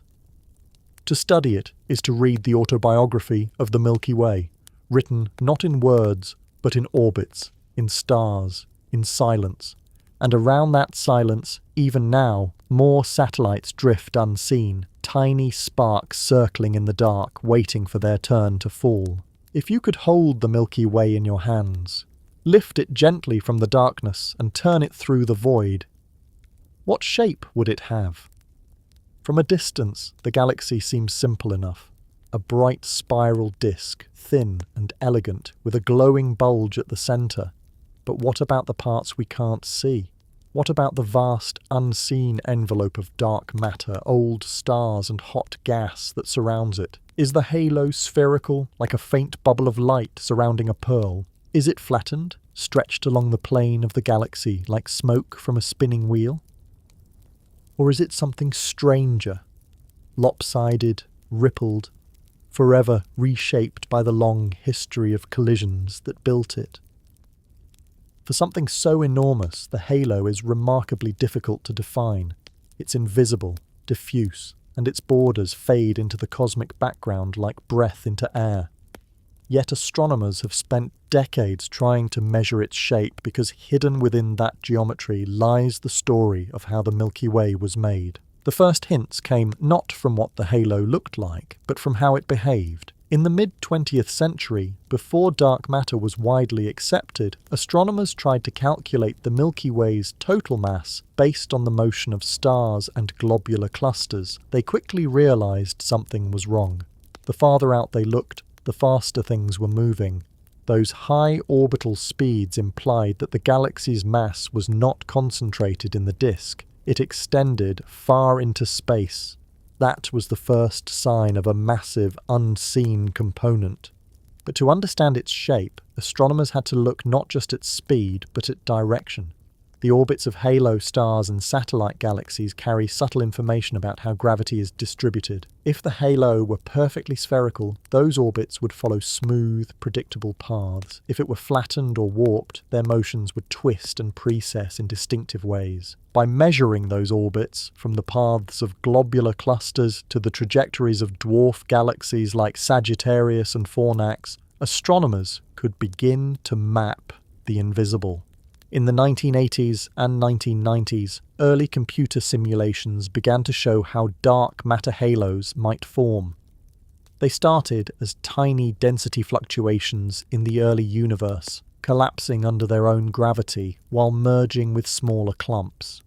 To study it is to read the autobiography of the Milky Way, written not in words, but in orbits, in stars, in silence. And around that silence, even now, more satellites drift unseen, tiny sparks circling in the dark, waiting for their turn to fall. If you could hold the Milky Way in your hands, lift it gently from the darkness and turn it through the void, what shape would it have? From a distance, the galaxy seems simple enough. A bright spiral disk, thin and elegant, with a glowing bulge at the centre. But what about the parts we can't see? What about the vast, unseen envelope of dark matter, old stars and hot gas that surrounds it? Is the halo spherical, like a faint bubble of light surrounding a pearl? Is it flattened, stretched along the plane of the galaxy like smoke from a spinning wheel? Or is it something stranger? lopsided, rippled, forever reshaped by the long history of collisions that built it. For something so enormous, the halo is remarkably difficult to define. It's invisible, diffuse, and its borders fade into the cosmic background like breath into air. Yet astronomers have spent decades trying to measure its shape because hidden within that geometry lies the story of how the Milky Way was made. The first hints came not from what the halo looked like, but from how it behaved. In the mid-20th century, before dark matter was widely accepted, astronomers tried to calculate the Milky Way's total mass based on the motion of stars and globular clusters. They quickly realized something was wrong. The farther out they looked, the faster things were moving. Those high orbital speeds implied that the galaxy's mass was not concentrated in the disk. It extended far into space. That was the first sign of a massive, unseen component. But to understand its shape, astronomers had to look not just at speed, but at direction. The orbits of halo stars and satellite galaxies carry subtle information about how gravity is distributed. If the halo were perfectly spherical, those orbits would follow smooth, predictable paths. If it were flattened or warped, their motions would twist and precess in distinctive ways. By measuring those orbits, from the paths of globular clusters to the trajectories of dwarf galaxies like Sagittarius and Fornax, astronomers could begin to map the invisible. In the 1980s and 1990s, early computer simulations began to show how dark matter halos might form. They started as tiny density fluctuations in the early universe, collapsing under their own gravity while merging with smaller clumps.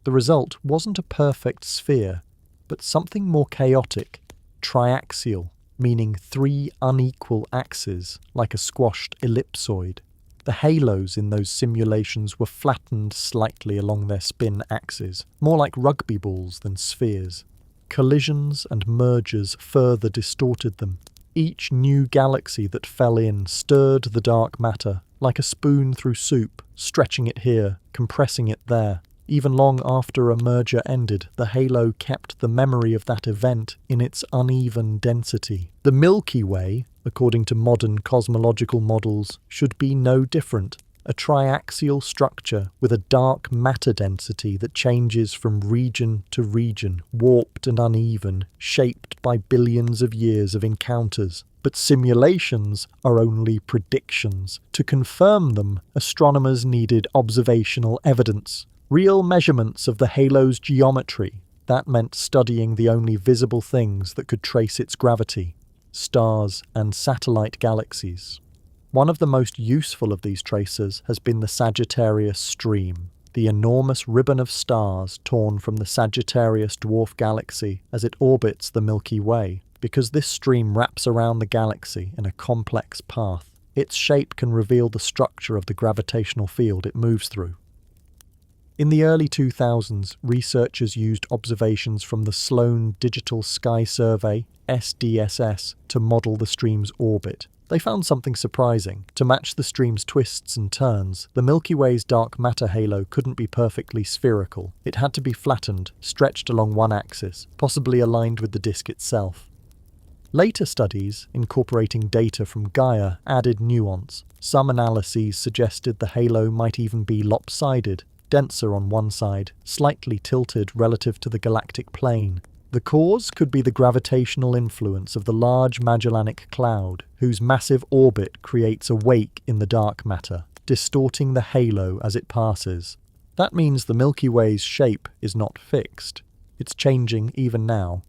The result wasn't a perfect sphere, but something more chaotic, triaxial, meaning three unequal axes, like a squashed ellipsoid. The halos in those simulations were flattened slightly along their spin axes, more like rugby balls than spheres. Collisions and mergers further distorted them. Each new galaxy that fell in stirred the dark matter, like a spoon through soup, stretching it here, compressing it there. Even long after a merger ended, the halo kept the memory of that event in its uneven density. The Milky Way, according to modern cosmological models, should be no different. A triaxial structure with a dark matter density that changes from region to region, warped and uneven, shaped by billions of years of encounters. But simulations are only predictions. To confirm them, astronomers needed observational evidence. Real measurements of the halo's geometry. That meant studying the only visible things that could trace its gravity: stars and satellite galaxies. One of the most useful of these tracers has been the Sagittarius stream, the enormous ribbon of stars torn from the Sagittarius dwarf galaxy as it orbits the Milky Way. Because this stream wraps around the galaxy in a complex path, its shape can reveal the structure of the gravitational field it moves through. In the early 2000s, researchers used observations from the Sloan Digital Sky Survey, SDSS, to model the stream's orbit. They found something surprising. To match the stream's twists and turns, the Milky Way's dark matter halo couldn't be perfectly spherical. It had to be flattened, stretched along one axis, possibly aligned with the disk itself. Later studies, incorporating data from Gaia, added nuance. Some analyses suggested the halo might even be lopsided, denser on one side, slightly tilted relative to the galactic plane. The cause could be the gravitational influence of the large Magellanic cloud, whose massive orbit creates a wake in the dark matter, distorting the halo as it passes. That means the Milky Way's shape is not fixed. It's changing even now.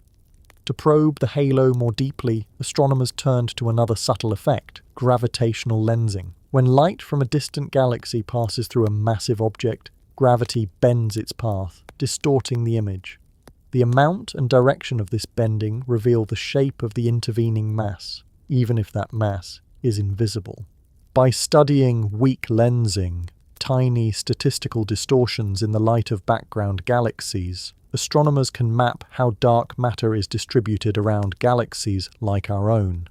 To probe the halo more deeply, astronomers turned to another subtle effect: gravitational lensing. When light from a distant galaxy passes through a massive object, gravity bends its path, distorting the image. The amount and direction of this bending reveal the shape of the intervening mass, even if that mass is invisible. By studying weak lensing, tiny statistical distortions in the light of background galaxies, astronomers can map how dark matter is distributed around galaxies like our own.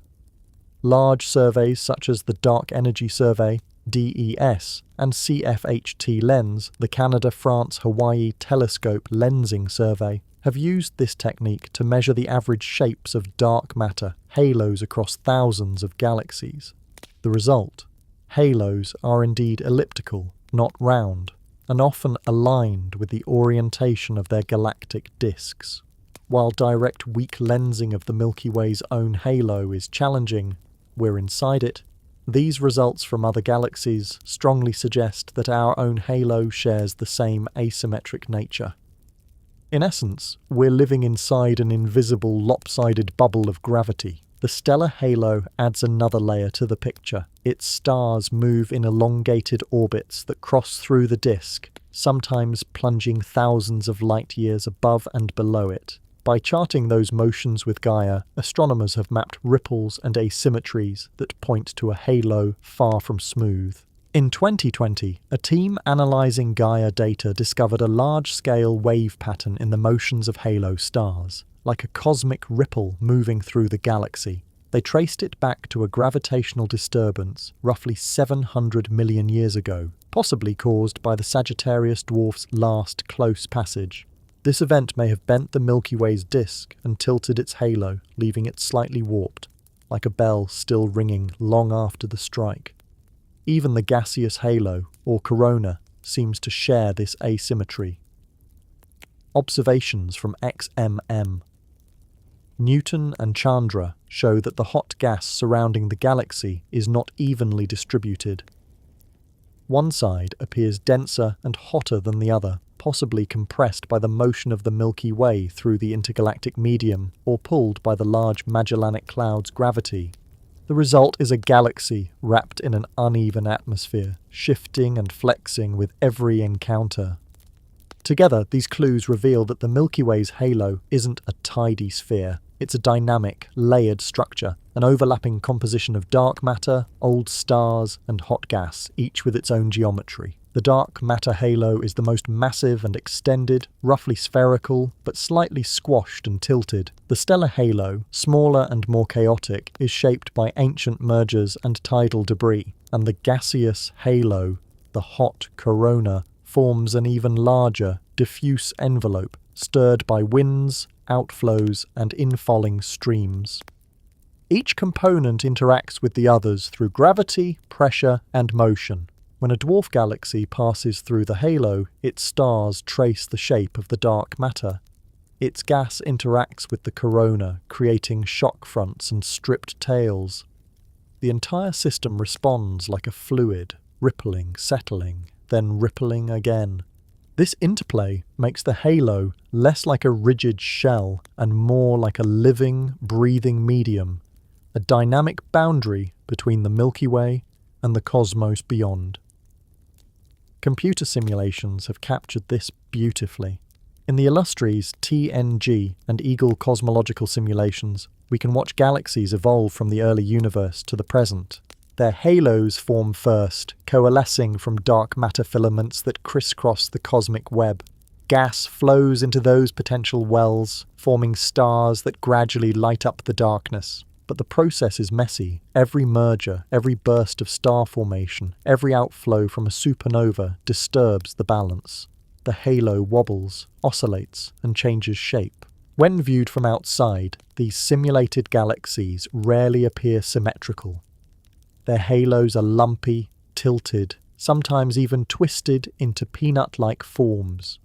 Large surveys such as the Dark Energy Survey, DES, and CFHT lens, the Canada-France-Hawaii Telescope Lensing Survey, have used this technique to measure the average shapes of dark matter halos across thousands of galaxies. The result? Halos are indeed elliptical, not round, and often aligned with the orientation of their galactic disks. While direct weak lensing of the Milky Way's own halo is challenging, we're inside it. These results from other galaxies strongly suggest that our own halo shares the same asymmetric nature. In essence, we're living inside an invisible, lopsided bubble of gravity. The stellar halo adds another layer to the picture. Its stars move in elongated orbits that cross through the disk, sometimes plunging thousands of light years above and below it. By charting those motions with Gaia, astronomers have mapped ripples and asymmetries that point to a halo far from smooth. In 2020, a team analysing Gaia data discovered a large-scale wave pattern in the motions of halo stars, like a cosmic ripple moving through the galaxy. They traced it back to a gravitational disturbance roughly 700 million years ago, possibly caused by the Sagittarius Dwarf's last close passage. This event may have bent the Milky Way's disk and tilted its halo, leaving it slightly warped, like a bell still ringing long after the strike. Even the gaseous halo, or corona, seems to share this asymmetry. Observations from XMM. Newton and Chandra show that the hot gas surrounding the galaxy is not evenly distributed. One side appears denser and hotter than the other, possibly compressed by the motion of the Milky Way through the intergalactic medium or pulled by the large Magellanic Cloud's gravity. The result is a galaxy wrapped in an uneven atmosphere, shifting and flexing with every encounter. Together, these clues reveal that the Milky Way's halo isn't a tidy sphere. It's a dynamic, layered structure, an overlapping composition of dark matter, old stars, and hot gas, each with its own geometry. The dark matter halo is the most massive and extended, roughly spherical, but slightly squashed and tilted. The stellar halo, smaller and more chaotic, is shaped by ancient mergers and tidal debris, and the gaseous halo, the hot corona, forms an even larger, diffuse envelope, stirred by winds, outflows, and infalling streams. Each component interacts with the others through gravity, pressure, and motion. When a dwarf galaxy passes through the halo, its stars trace the shape of the dark matter. Its gas interacts with the corona, creating shock fronts and stripped tails. The entire system responds like a fluid, rippling, settling, then rippling again. This interplay makes the halo less like a rigid shell and more like a living, breathing medium, a dynamic boundary between the Milky Way and the cosmos beyond. Computer simulations have captured this beautifully. In the illustrious TNG and Eagle cosmological simulations, we can watch galaxies evolve from the early universe to the present. Their halos form first, coalescing from dark matter filaments that crisscross the cosmic web. Gas flows into those potential wells, forming stars that gradually light up the darkness. But the process is messy. Every merger, every burst of star formation, every outflow from a supernova disturbs the balance. The halo wobbles, oscillates, and changes shape. When viewed from outside, these simulated galaxies rarely appear symmetrical. Their halos are lumpy, tilted, sometimes even twisted into peanut-like forms.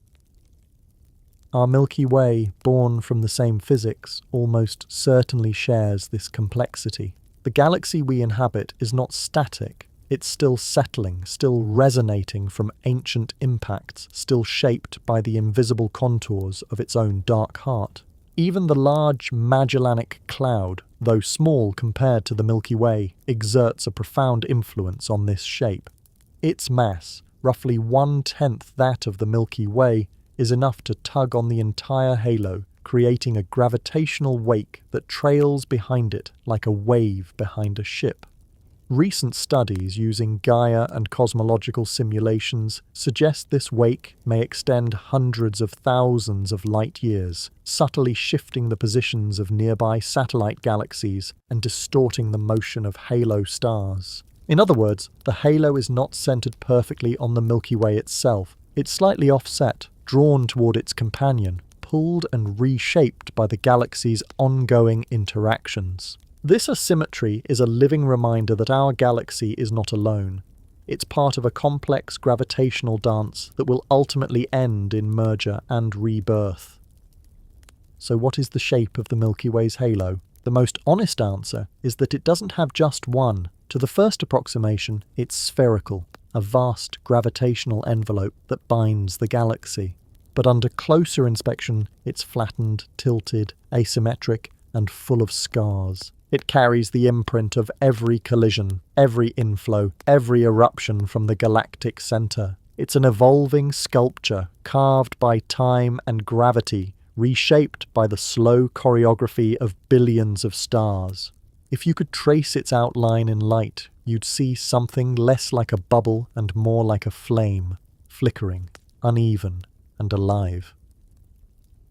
Our Milky Way, born from the same physics, almost certainly shares this complexity. The galaxy we inhabit is not static. It's still settling, still resonating from ancient impacts, still shaped by the invisible contours of its own dark heart. Even the large Magellanic Cloud, though small compared to the Milky Way, exerts a profound influence on this shape. Its mass, roughly 1/10 that of the Milky Way, is enough to tug on the entire halo, creating a gravitational wake that trails behind it like a wave behind a ship. Recent studies using Gaia and cosmological simulations suggest this wake may extend hundreds of thousands of light years, subtly shifting the positions of nearby satellite galaxies and distorting the motion of halo stars. In other words, the halo is not centered perfectly on the Milky Way itself. It's slightly offset, drawn toward its companion, pulled and reshaped by the galaxy's ongoing interactions. This asymmetry is a living reminder that our galaxy is not alone. It's part of a complex gravitational dance that will ultimately end in merger and rebirth. So what is the shape of the Milky Way's halo? The most honest answer is that it doesn't have just one. To the first approximation, it's spherical, a vast gravitational envelope that binds the galaxy. But under closer inspection, it's flattened, tilted, asymmetric, and full of scars. It carries the imprint of every collision, every inflow, every eruption from the galactic center. It's an evolving sculpture, carved by time and gravity, reshaped by the slow choreography of billions of stars. If you could trace its outline in light, you'd see something less like a bubble and more like a flame, flickering, uneven, and alive.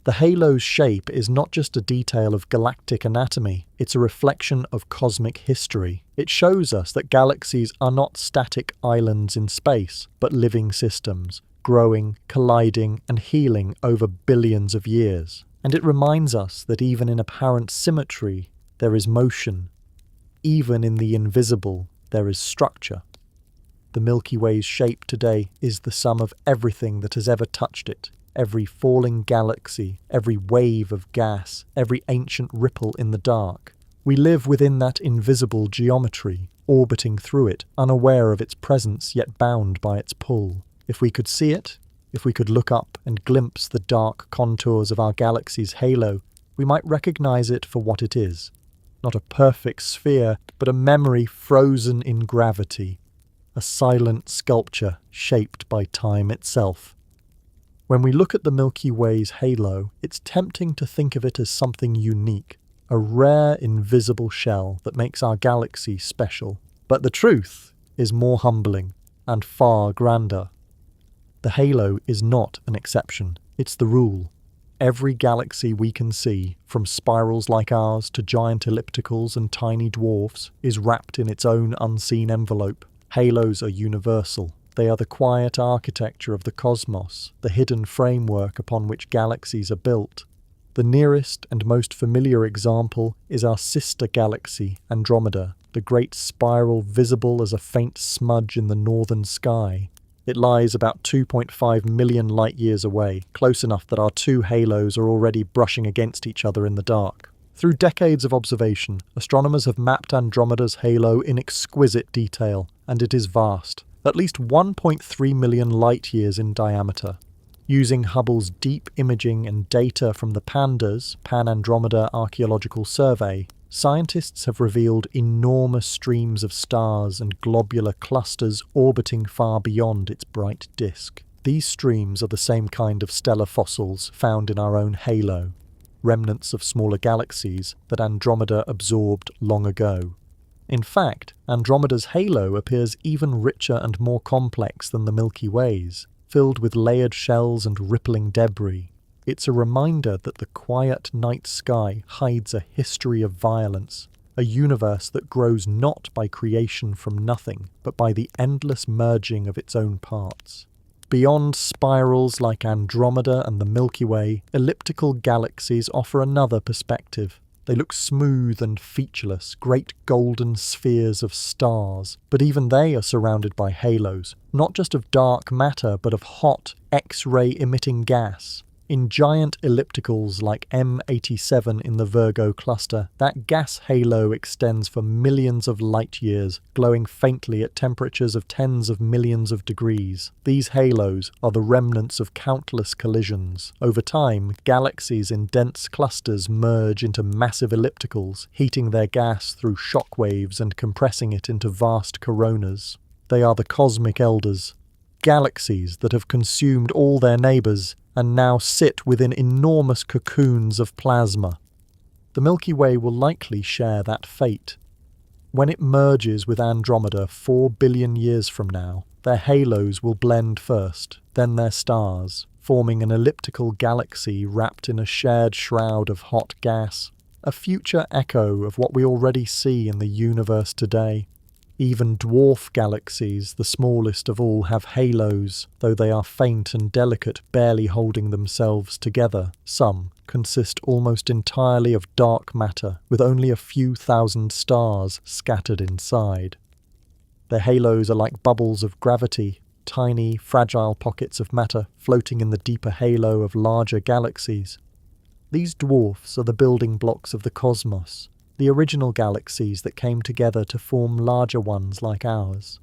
The halo's shape is not just a detail of galactic anatomy, it's a reflection of cosmic history. It shows us that galaxies are not static islands in space, but living systems, growing, colliding, and healing over billions of years. And it reminds us that even in apparent symmetry, there is motion. Even in the invisible, there is structure. The Milky Way's shape today is the sum of everything that has ever touched it. Every falling galaxy, every wave of gas, every ancient ripple in the dark. We live within that invisible geometry, orbiting through it, unaware of its presence yet bound by its pull. If we could see it, if we could look up and glimpse the dark contours of our galaxy's halo, we might recognize it for what it is. Not a perfect sphere, but a memory frozen in gravity. A silent sculpture shaped by time itself. When we look at the Milky Way's halo, it's tempting to think of it as something unique, a rare invisible shell that makes our galaxy special. But the truth is more humbling and far grander. The halo is not an exception, it's the rule. Every galaxy we can see, from spirals like ours to giant ellipticals and tiny dwarfs, is wrapped in its own unseen envelope. Halos are universal. They are the quiet architecture of the cosmos, the hidden framework upon which galaxies are built. The nearest and most familiar example is our sister galaxy, Andromeda, the great spiral visible as a faint smudge in the northern sky. It lies about 2.5 million light-years away, close enough that our two halos are already brushing against each other in the dark. Through decades of observation, astronomers have mapped Andromeda's halo in exquisite detail, and it is vast. At least 1.3 million light-years in diameter. Using Hubble's deep imaging and data from the PANDAS, Pan-Andromeda Archaeological Survey, scientists have revealed enormous streams of stars and globular clusters orbiting far beyond its bright disk. These streams are the same kind of stellar fossils found in our own halo, remnants of smaller galaxies that Andromeda absorbed long ago. In fact, Andromeda's halo appears even richer and more complex than the Milky Way's, filled with layered shells and rippling debris. It's a reminder that the quiet night sky hides a history of violence, a universe that grows not by creation from nothing, but by the endless merging of its own parts. Beyond spirals like Andromeda and the Milky Way, elliptical galaxies offer another perspective. They look smooth and featureless, great golden spheres of stars, but even they are surrounded by halos, not just of dark matter, but of hot, X-ray emitting gas. In giant ellipticals like M87 in the Virgo cluster, that gas halo extends for millions of light-years, glowing faintly at temperatures of tens of millions of degrees. These halos are the remnants of countless collisions. Over time, galaxies in dense clusters merge into massive ellipticals, heating their gas through shock waves and compressing it into vast coronas. They are the cosmic elders, galaxies that have consumed all their neighbours and now sit within enormous cocoons of plasma. The Milky Way will likely share that fate. When it merges with Andromeda 4 billion years from now, their halos will blend first, then their stars, forming an elliptical galaxy wrapped in a shared shroud of hot gas, a future echo of what we already see in the universe today. Even dwarf galaxies, the smallest of all, have halos, though they are faint and delicate, barely holding themselves together. Some consist almost entirely of dark matter, with only a few thousand stars scattered inside. Their halos are like bubbles of gravity, tiny, fragile pockets of matter floating in the deeper halo of larger galaxies. These dwarfs are the building blocks of the cosmos, the original galaxies that came together to form larger ones like ours.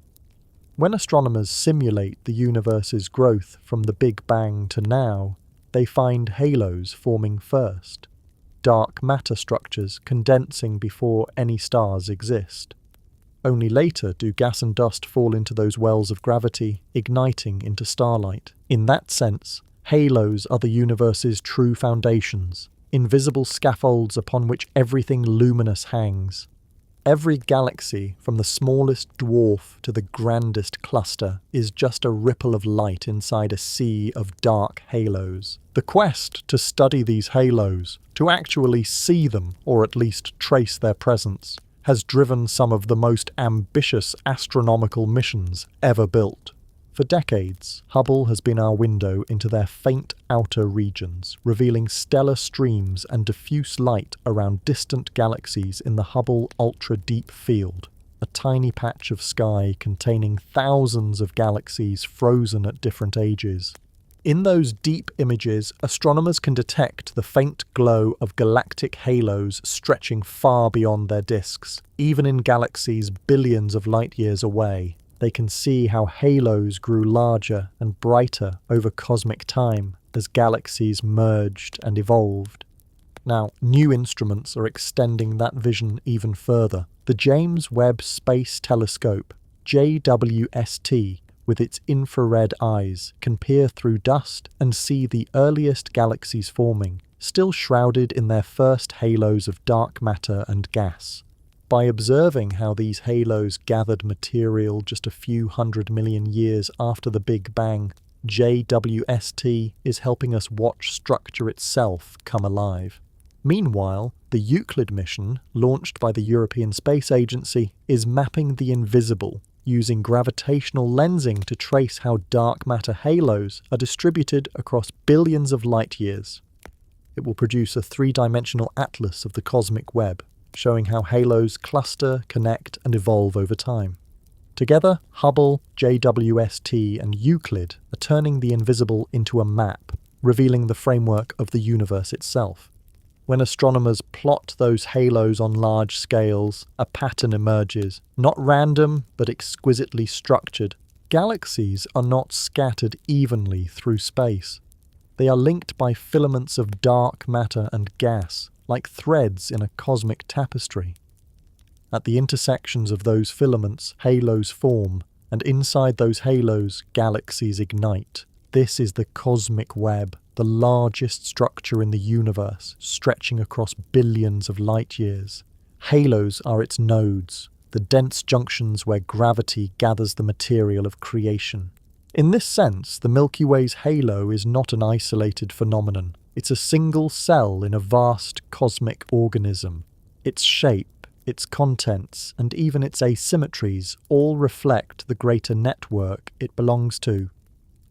When astronomers simulate the universe's growth from the Big Bang to now, they find halos forming first, dark matter structures condensing before any stars exist. Only later do gas and dust fall into those wells of gravity, igniting into starlight. In that sense, halos are the universe's true foundations, invisible scaffolds upon which everything luminous hangs. Every galaxy, from the smallest dwarf to the grandest cluster, is just a ripple of light inside a sea of dark halos. The quest to study these halos, to actually see them, or at least trace their presence, has driven some of the most ambitious astronomical missions ever built. For decades, Hubble has been our window into their faint outer regions, revealing stellar streams and diffuse light around distant galaxies in the Hubble Ultra Deep Field, a tiny patch of sky containing thousands of galaxies frozen at different ages. In those deep images, astronomers can detect the faint glow of galactic halos stretching far beyond their disks. Even in galaxies billions of light-years away, they can see how halos grew larger and brighter over cosmic time as galaxies merged and evolved. Now, new instruments are extending that vision even further. The James Webb Space Telescope, JWST, with its infrared eyes, can peer through dust and see the earliest galaxies forming, still shrouded in their first halos of dark matter and gas. By observing how these halos gathered material just a few 100 million years after the Big Bang, JWST is helping us watch structure itself come alive. Meanwhile, the Euclid mission, launched by the European Space Agency, is mapping the invisible, using gravitational lensing to trace how dark matter halos are distributed across billions of light-years. It will produce a three-dimensional atlas of the cosmic web, showing how halos cluster, connect, and evolve over time. Together, Hubble, JWST, and Euclid are turning the invisible into a map, revealing the framework of the universe itself. When astronomers plot those halos on large scales, a pattern emerges, not random, but exquisitely structured. Galaxies are not scattered evenly through space. They are linked by filaments of dark matter and gas, like threads in a cosmic tapestry. At the intersections of those filaments, halos form, and inside those halos, galaxies ignite. This is the cosmic web, the largest structure in the universe, stretching across billions of light-years. Halos are its nodes, the dense junctions where gravity gathers the material of creation. In this sense, the Milky Way's halo is not an isolated phenomenon. It's a single cell in a vast cosmic organism. Its shape, its contents, and even its asymmetries all reflect the greater network it belongs to.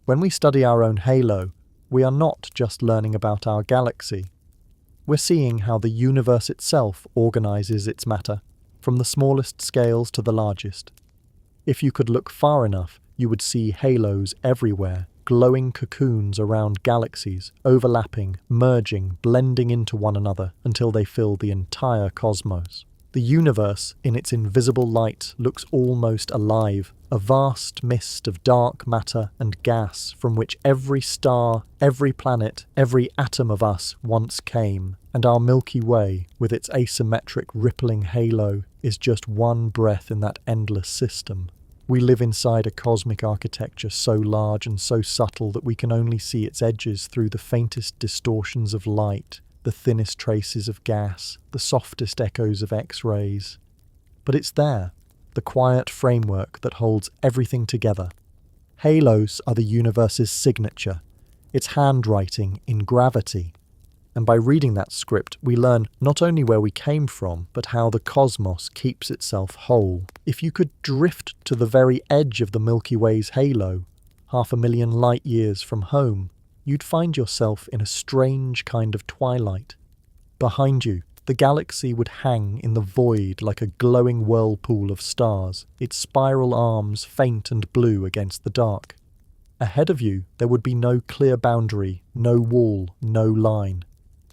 When we study our own halo, we are not just learning about our galaxy. We're seeing how the universe itself organizes its matter, from the smallest scales to the largest. If you could look far enough, you would see halos everywhere, glowing cocoons around galaxies, overlapping, merging, blending into one another until they fill the entire cosmos. The universe, in its invisible light, looks almost alive, a vast mist of dark matter and gas from which every star, every planet, every atom of us once came, and our Milky Way, with its asymmetric rippling halo, is just one breath in that endless system. We live inside a cosmic architecture so large and so subtle that we can only see its edges through the faintest distortions of light, the thinnest traces of gas, the softest echoes of X-rays. But it's there, the quiet framework that holds everything together. Halos are the universe's signature, its handwriting in gravity. And by reading that script, we learn not only where we came from, but how the cosmos keeps itself whole. If you could drift to the very edge of the Milky Way's halo, 500,000 light years from home, you'd find yourself in a strange kind of twilight. Behind you, the galaxy would hang in the void like a glowing whirlpool of stars, its spiral arms faint and blue against the dark. Ahead of you, there would be no clear boundary, no wall, no line.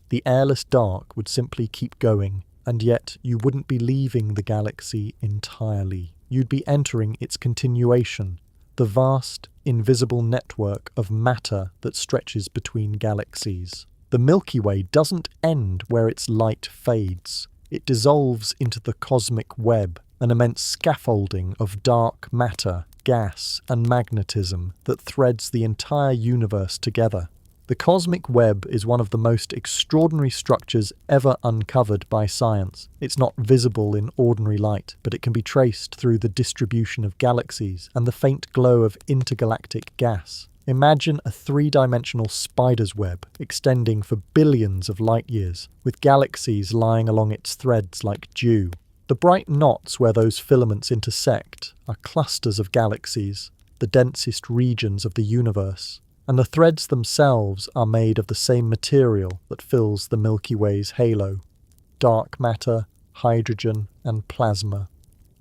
The airless dark would simply keep going, and yet you wouldn't be leaving the galaxy entirely. You'd be entering its continuation, the vast, invisible network of matter that stretches between galaxies. The Milky Way doesn't end where its light fades. It dissolves into the cosmic web, an immense scaffolding of dark matter, gas, and magnetism that threads the entire universe together. The cosmic web is one of the most extraordinary structures ever uncovered by science. It's not visible in ordinary light, but it can be traced through the distribution of galaxies and the faint glow of intergalactic gas. Imagine a three-dimensional spider's web extending for billions of light years, with galaxies lying along its threads like dew. The bright knots where those filaments intersect are clusters of galaxies, the densest regions of the universe, and the threads themselves are made of the same material that fills the Milky Way's halo: dark matter, hydrogen, and plasma.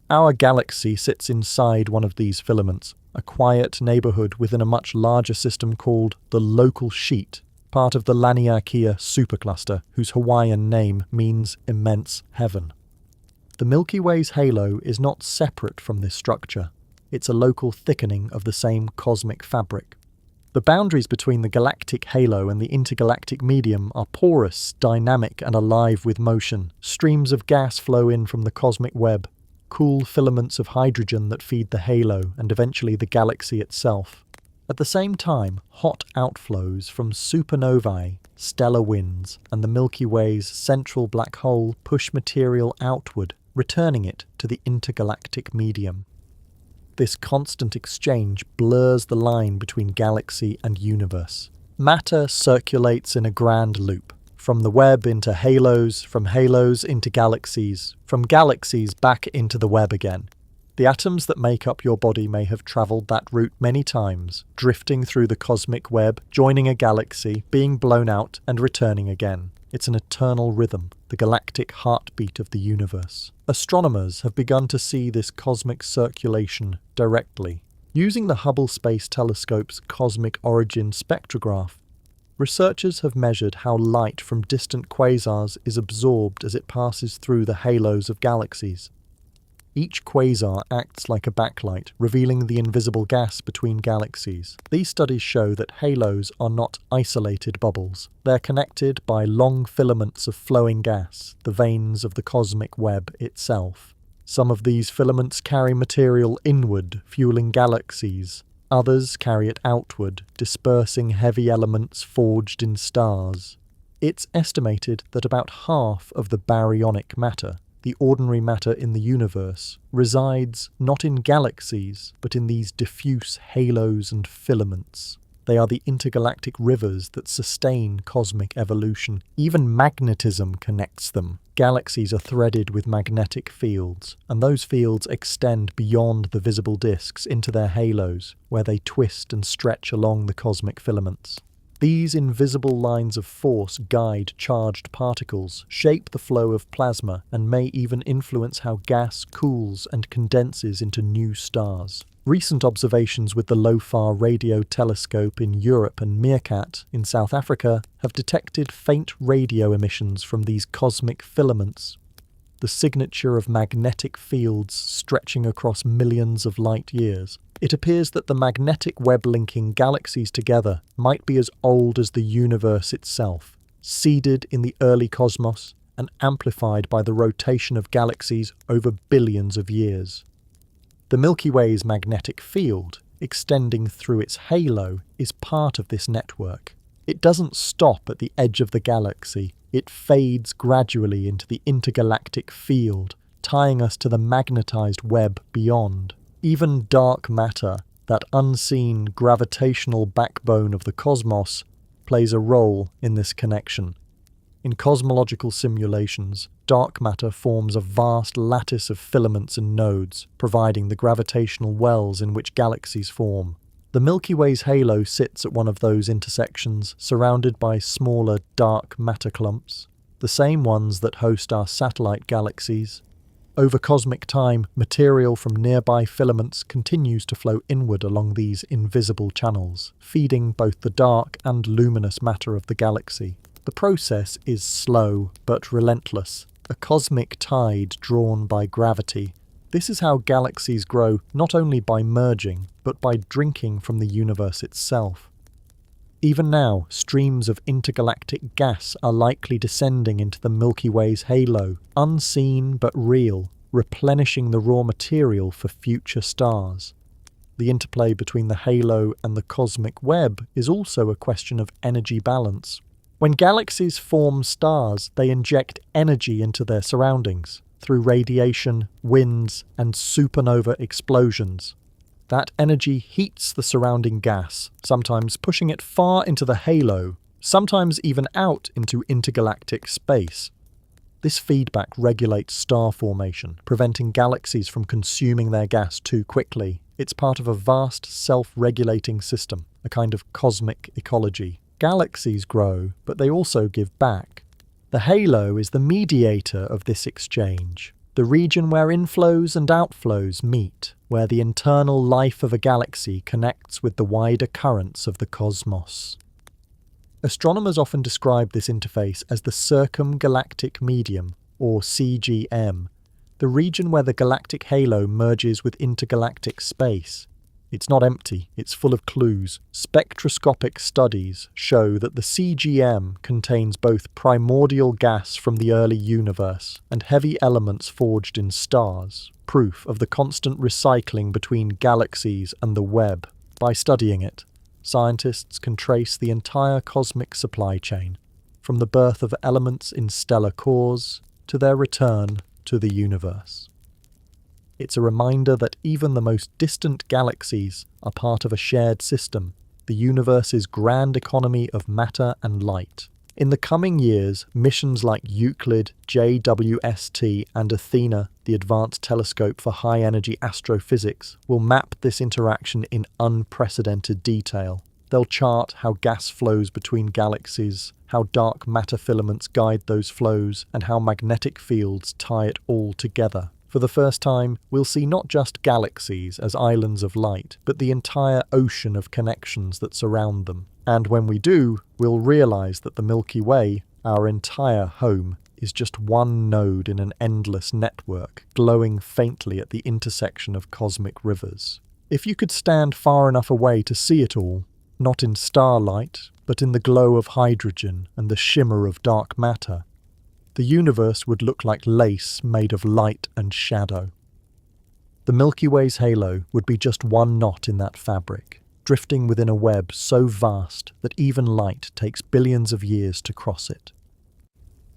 Our galaxy sits inside one of these filaments, a quiet neighbourhood within a much larger system called the local sheet, part of the Laniakea supercluster, whose Hawaiian name means immense heaven. The Milky Way's halo is not separate from this structure. It's a local thickening of the same cosmic fabric. The boundaries between the galactic halo and the intergalactic medium are porous, dynamic, and alive with motion. Streams of gas flow in from the cosmic web, cool filaments of hydrogen that feed the halo and eventually the galaxy itself. At the same time, hot outflows from supernovae, stellar winds, and the Milky Way's central black hole push material outward, returning it to the intergalactic medium. This constant exchange blurs the line between galaxy and universe. Matter circulates in a grand loop, from the web into halos, from halos into galaxies, from galaxies back into the web again. The atoms that make up your body may have travelled that route many times, drifting through the cosmic web, joining a galaxy, being blown out, and returning again. It's an eternal rhythm, the galactic heartbeat of the universe. Astronomers have begun to see this cosmic circulation directly. Using the Hubble Space Telescope's cosmic origin spectrograph, researchers have measured how light from distant quasars is absorbed as it passes through the halos of galaxies. Each quasar acts like a backlight, revealing the invisible gas between galaxies. These studies show that halos are not isolated bubbles. They're connected by long filaments of flowing gas, the veins of the cosmic web itself. Some of these filaments carry material inward, fueling galaxies. Others carry it outward, dispersing heavy elements forged in stars. It's estimated that about half of the baryonic matter, the ordinary matter in the universe, resides not in galaxies, but in these diffuse halos and filaments. They are the intergalactic rivers that sustain cosmic evolution. Even magnetism connects them. Galaxies are threaded with magnetic fields, and those fields extend beyond the visible disks into their halos, where they twist and stretch along the cosmic filaments. These invisible lines of force guide charged particles, shape the flow of plasma, and may even influence how gas cools and condenses into new stars. Recent observations with the LOFAR radio telescope in Europe and MeerKAT in South Africa have detected faint radio emissions from these cosmic filaments, the signature of magnetic fields stretching across millions of light years. It appears that the magnetic web linking galaxies together might be as old as the universe itself, seeded in the early cosmos and amplified by the rotation of galaxies over billions of years. The Milky Way's magnetic field, extending through its halo, is part of this network. It doesn't stop at the edge of the galaxy. It fades gradually into the intergalactic field, tying us to the magnetized web beyond. Even dark matter, that unseen gravitational backbone of the cosmos, plays a role in this connection. In cosmological simulations, dark matter forms a vast lattice of filaments and nodes, providing the gravitational wells in which galaxies form. The Milky Way's halo sits at one of those intersections, surrounded by smaller dark matter clumps, the same ones that host our satellite galaxies. Over cosmic time, material from nearby filaments continues to flow inward along these invisible channels, feeding both the dark and luminous matter of the galaxy. The process is slow but relentless, a cosmic tide drawn by gravity. This is how galaxies grow, not only by merging, but by drinking from the universe itself. Even now, streams of intergalactic gas are likely descending into the Milky Way's halo, unseen but real, replenishing the raw material for future stars. The interplay between the halo and the cosmic web is also a question of energy balance. When galaxies form stars, they inject energy into their surroundings through radiation, winds, and supernova explosions. That energy heats the surrounding gas, sometimes pushing it far into the halo, sometimes even out into intergalactic space. This feedback regulates star formation, preventing galaxies from consuming their gas too quickly. It's part of a vast self-regulating system, a kind of cosmic ecology. Galaxies grow, but they also give back. The halo is the mediator of this exchange, the region where inflows and outflows meet, where the internal life of a galaxy connects with the wider currents of the cosmos. Astronomers often describe this interface as the circumgalactic medium, or CGM, the region where the galactic halo merges with intergalactic space. It's not empty, it's full of clues. Spectroscopic studies show that the CGM contains both primordial gas from the early universe and heavy elements forged in stars, proof of the constant recycling between galaxies and the web. By studying it, scientists can trace the entire cosmic supply chain, from the birth of elements in stellar cores to their return to the universe. It's a reminder that even the most distant galaxies are part of a shared system, the universe's grand economy of matter and light. In the coming years, missions like Euclid, JWST, and Athena, the Advanced Telescope for High-Energy Astrophysics, will map this interaction in unprecedented detail. They'll chart how gas flows between galaxies, how dark matter filaments guide those flows, and how magnetic fields tie it all together. For the first time, we'll see not just galaxies as islands of light, but the entire ocean of connections that surround them. And when we do, we'll realize that the Milky Way, our entire home, is just one node in an endless network, glowing faintly at the intersection of cosmic rivers. If you could stand far enough away to see it all, not in starlight, but in the glow of hydrogen and the shimmer of dark matter, the universe would look like lace made of light and shadow. The Milky Way's halo would be just one knot in that fabric, drifting within a web so vast that even light takes billions of years to cross it.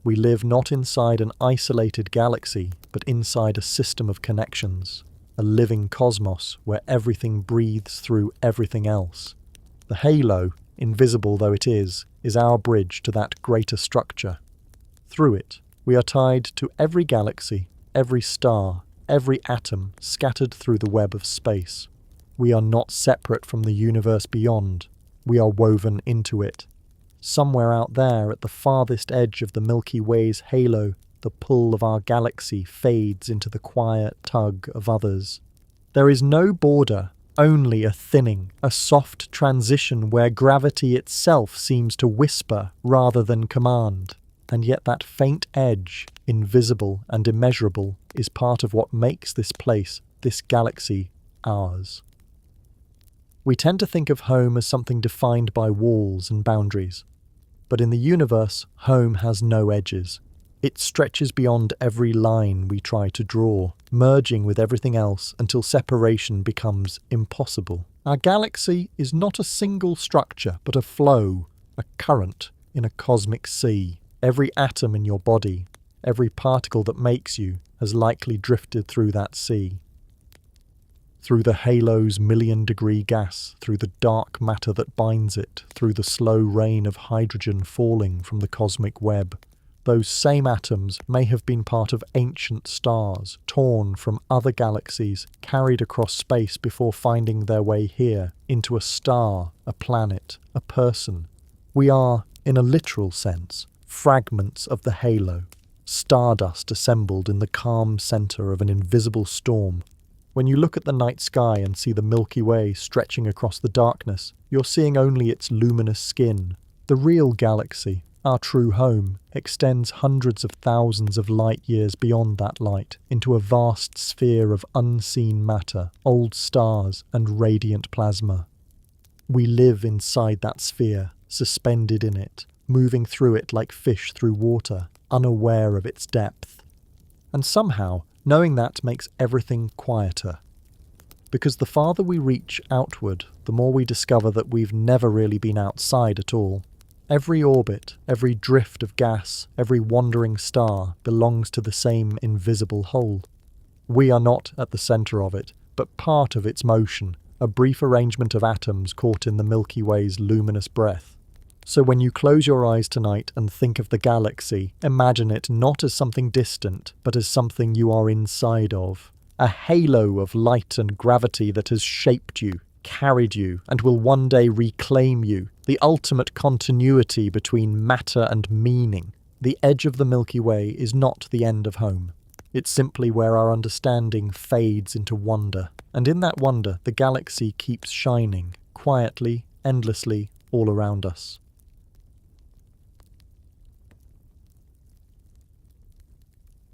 We live not inside an isolated galaxy, but inside a system of connections, a living cosmos where everything breathes through everything else. The halo, invisible though it is our bridge to that greater structure. Through it, we are tied to every galaxy, every star, every atom scattered through the web of space. We are not separate from the universe beyond. We are woven into it. Somewhere out there at the farthest edge of the Milky Way's halo, the pull of our galaxy fades into the quiet tug of others. There is no border, only a thinning, a soft transition where gravity itself seems to whisper rather than command. And yet that faint edge, invisible and immeasurable, is part of what makes this place, this galaxy, ours. We tend to think of home as something defined by walls and boundaries. But in the universe, home has no edges. It stretches beyond every line we try to draw, merging with everything else until separation becomes impossible. Our galaxy is not a single structure, but a flow, a current in a cosmic sea. Every atom in your body, every particle that makes you, has likely drifted through that sea. Through the halo's million-degree gas, through the dark matter that binds it, through the slow rain of hydrogen falling from the cosmic web. Those same atoms may have been part of ancient stars, torn from other galaxies, carried across space before finding their way here, into a star, a planet, a person. We are, in a literal sense, fragments of the halo, stardust assembled in the calm centre of an invisible storm. When you look at the night sky and see the Milky Way stretching across the darkness, you're seeing only its luminous skin. The real galaxy, our true home, extends hundreds of thousands of light years beyond that light into a vast sphere of unseen matter, old stars and radiant plasma. We live inside that sphere, suspended in it, moving through it like fish through water, unaware of its depth. And somehow, knowing that makes everything quieter. Because the farther we reach outward, the more we discover that we've never really been outside at all. Every orbit, every drift of gas, every wandering star belongs to the same invisible whole. We are not at the centre of it, but part of its motion, a brief arrangement of atoms caught in the Milky Way's luminous breath. So when you close your eyes tonight and think of the galaxy, imagine it not as something distant, but as something you are inside of. A halo of light and gravity that has shaped you, carried you, and will one day reclaim you. The ultimate continuity between matter and meaning. The edge of the Milky Way is not the end of home. It's simply where our understanding fades into wonder. And in that wonder, the galaxy keeps shining, quietly, endlessly, all around us.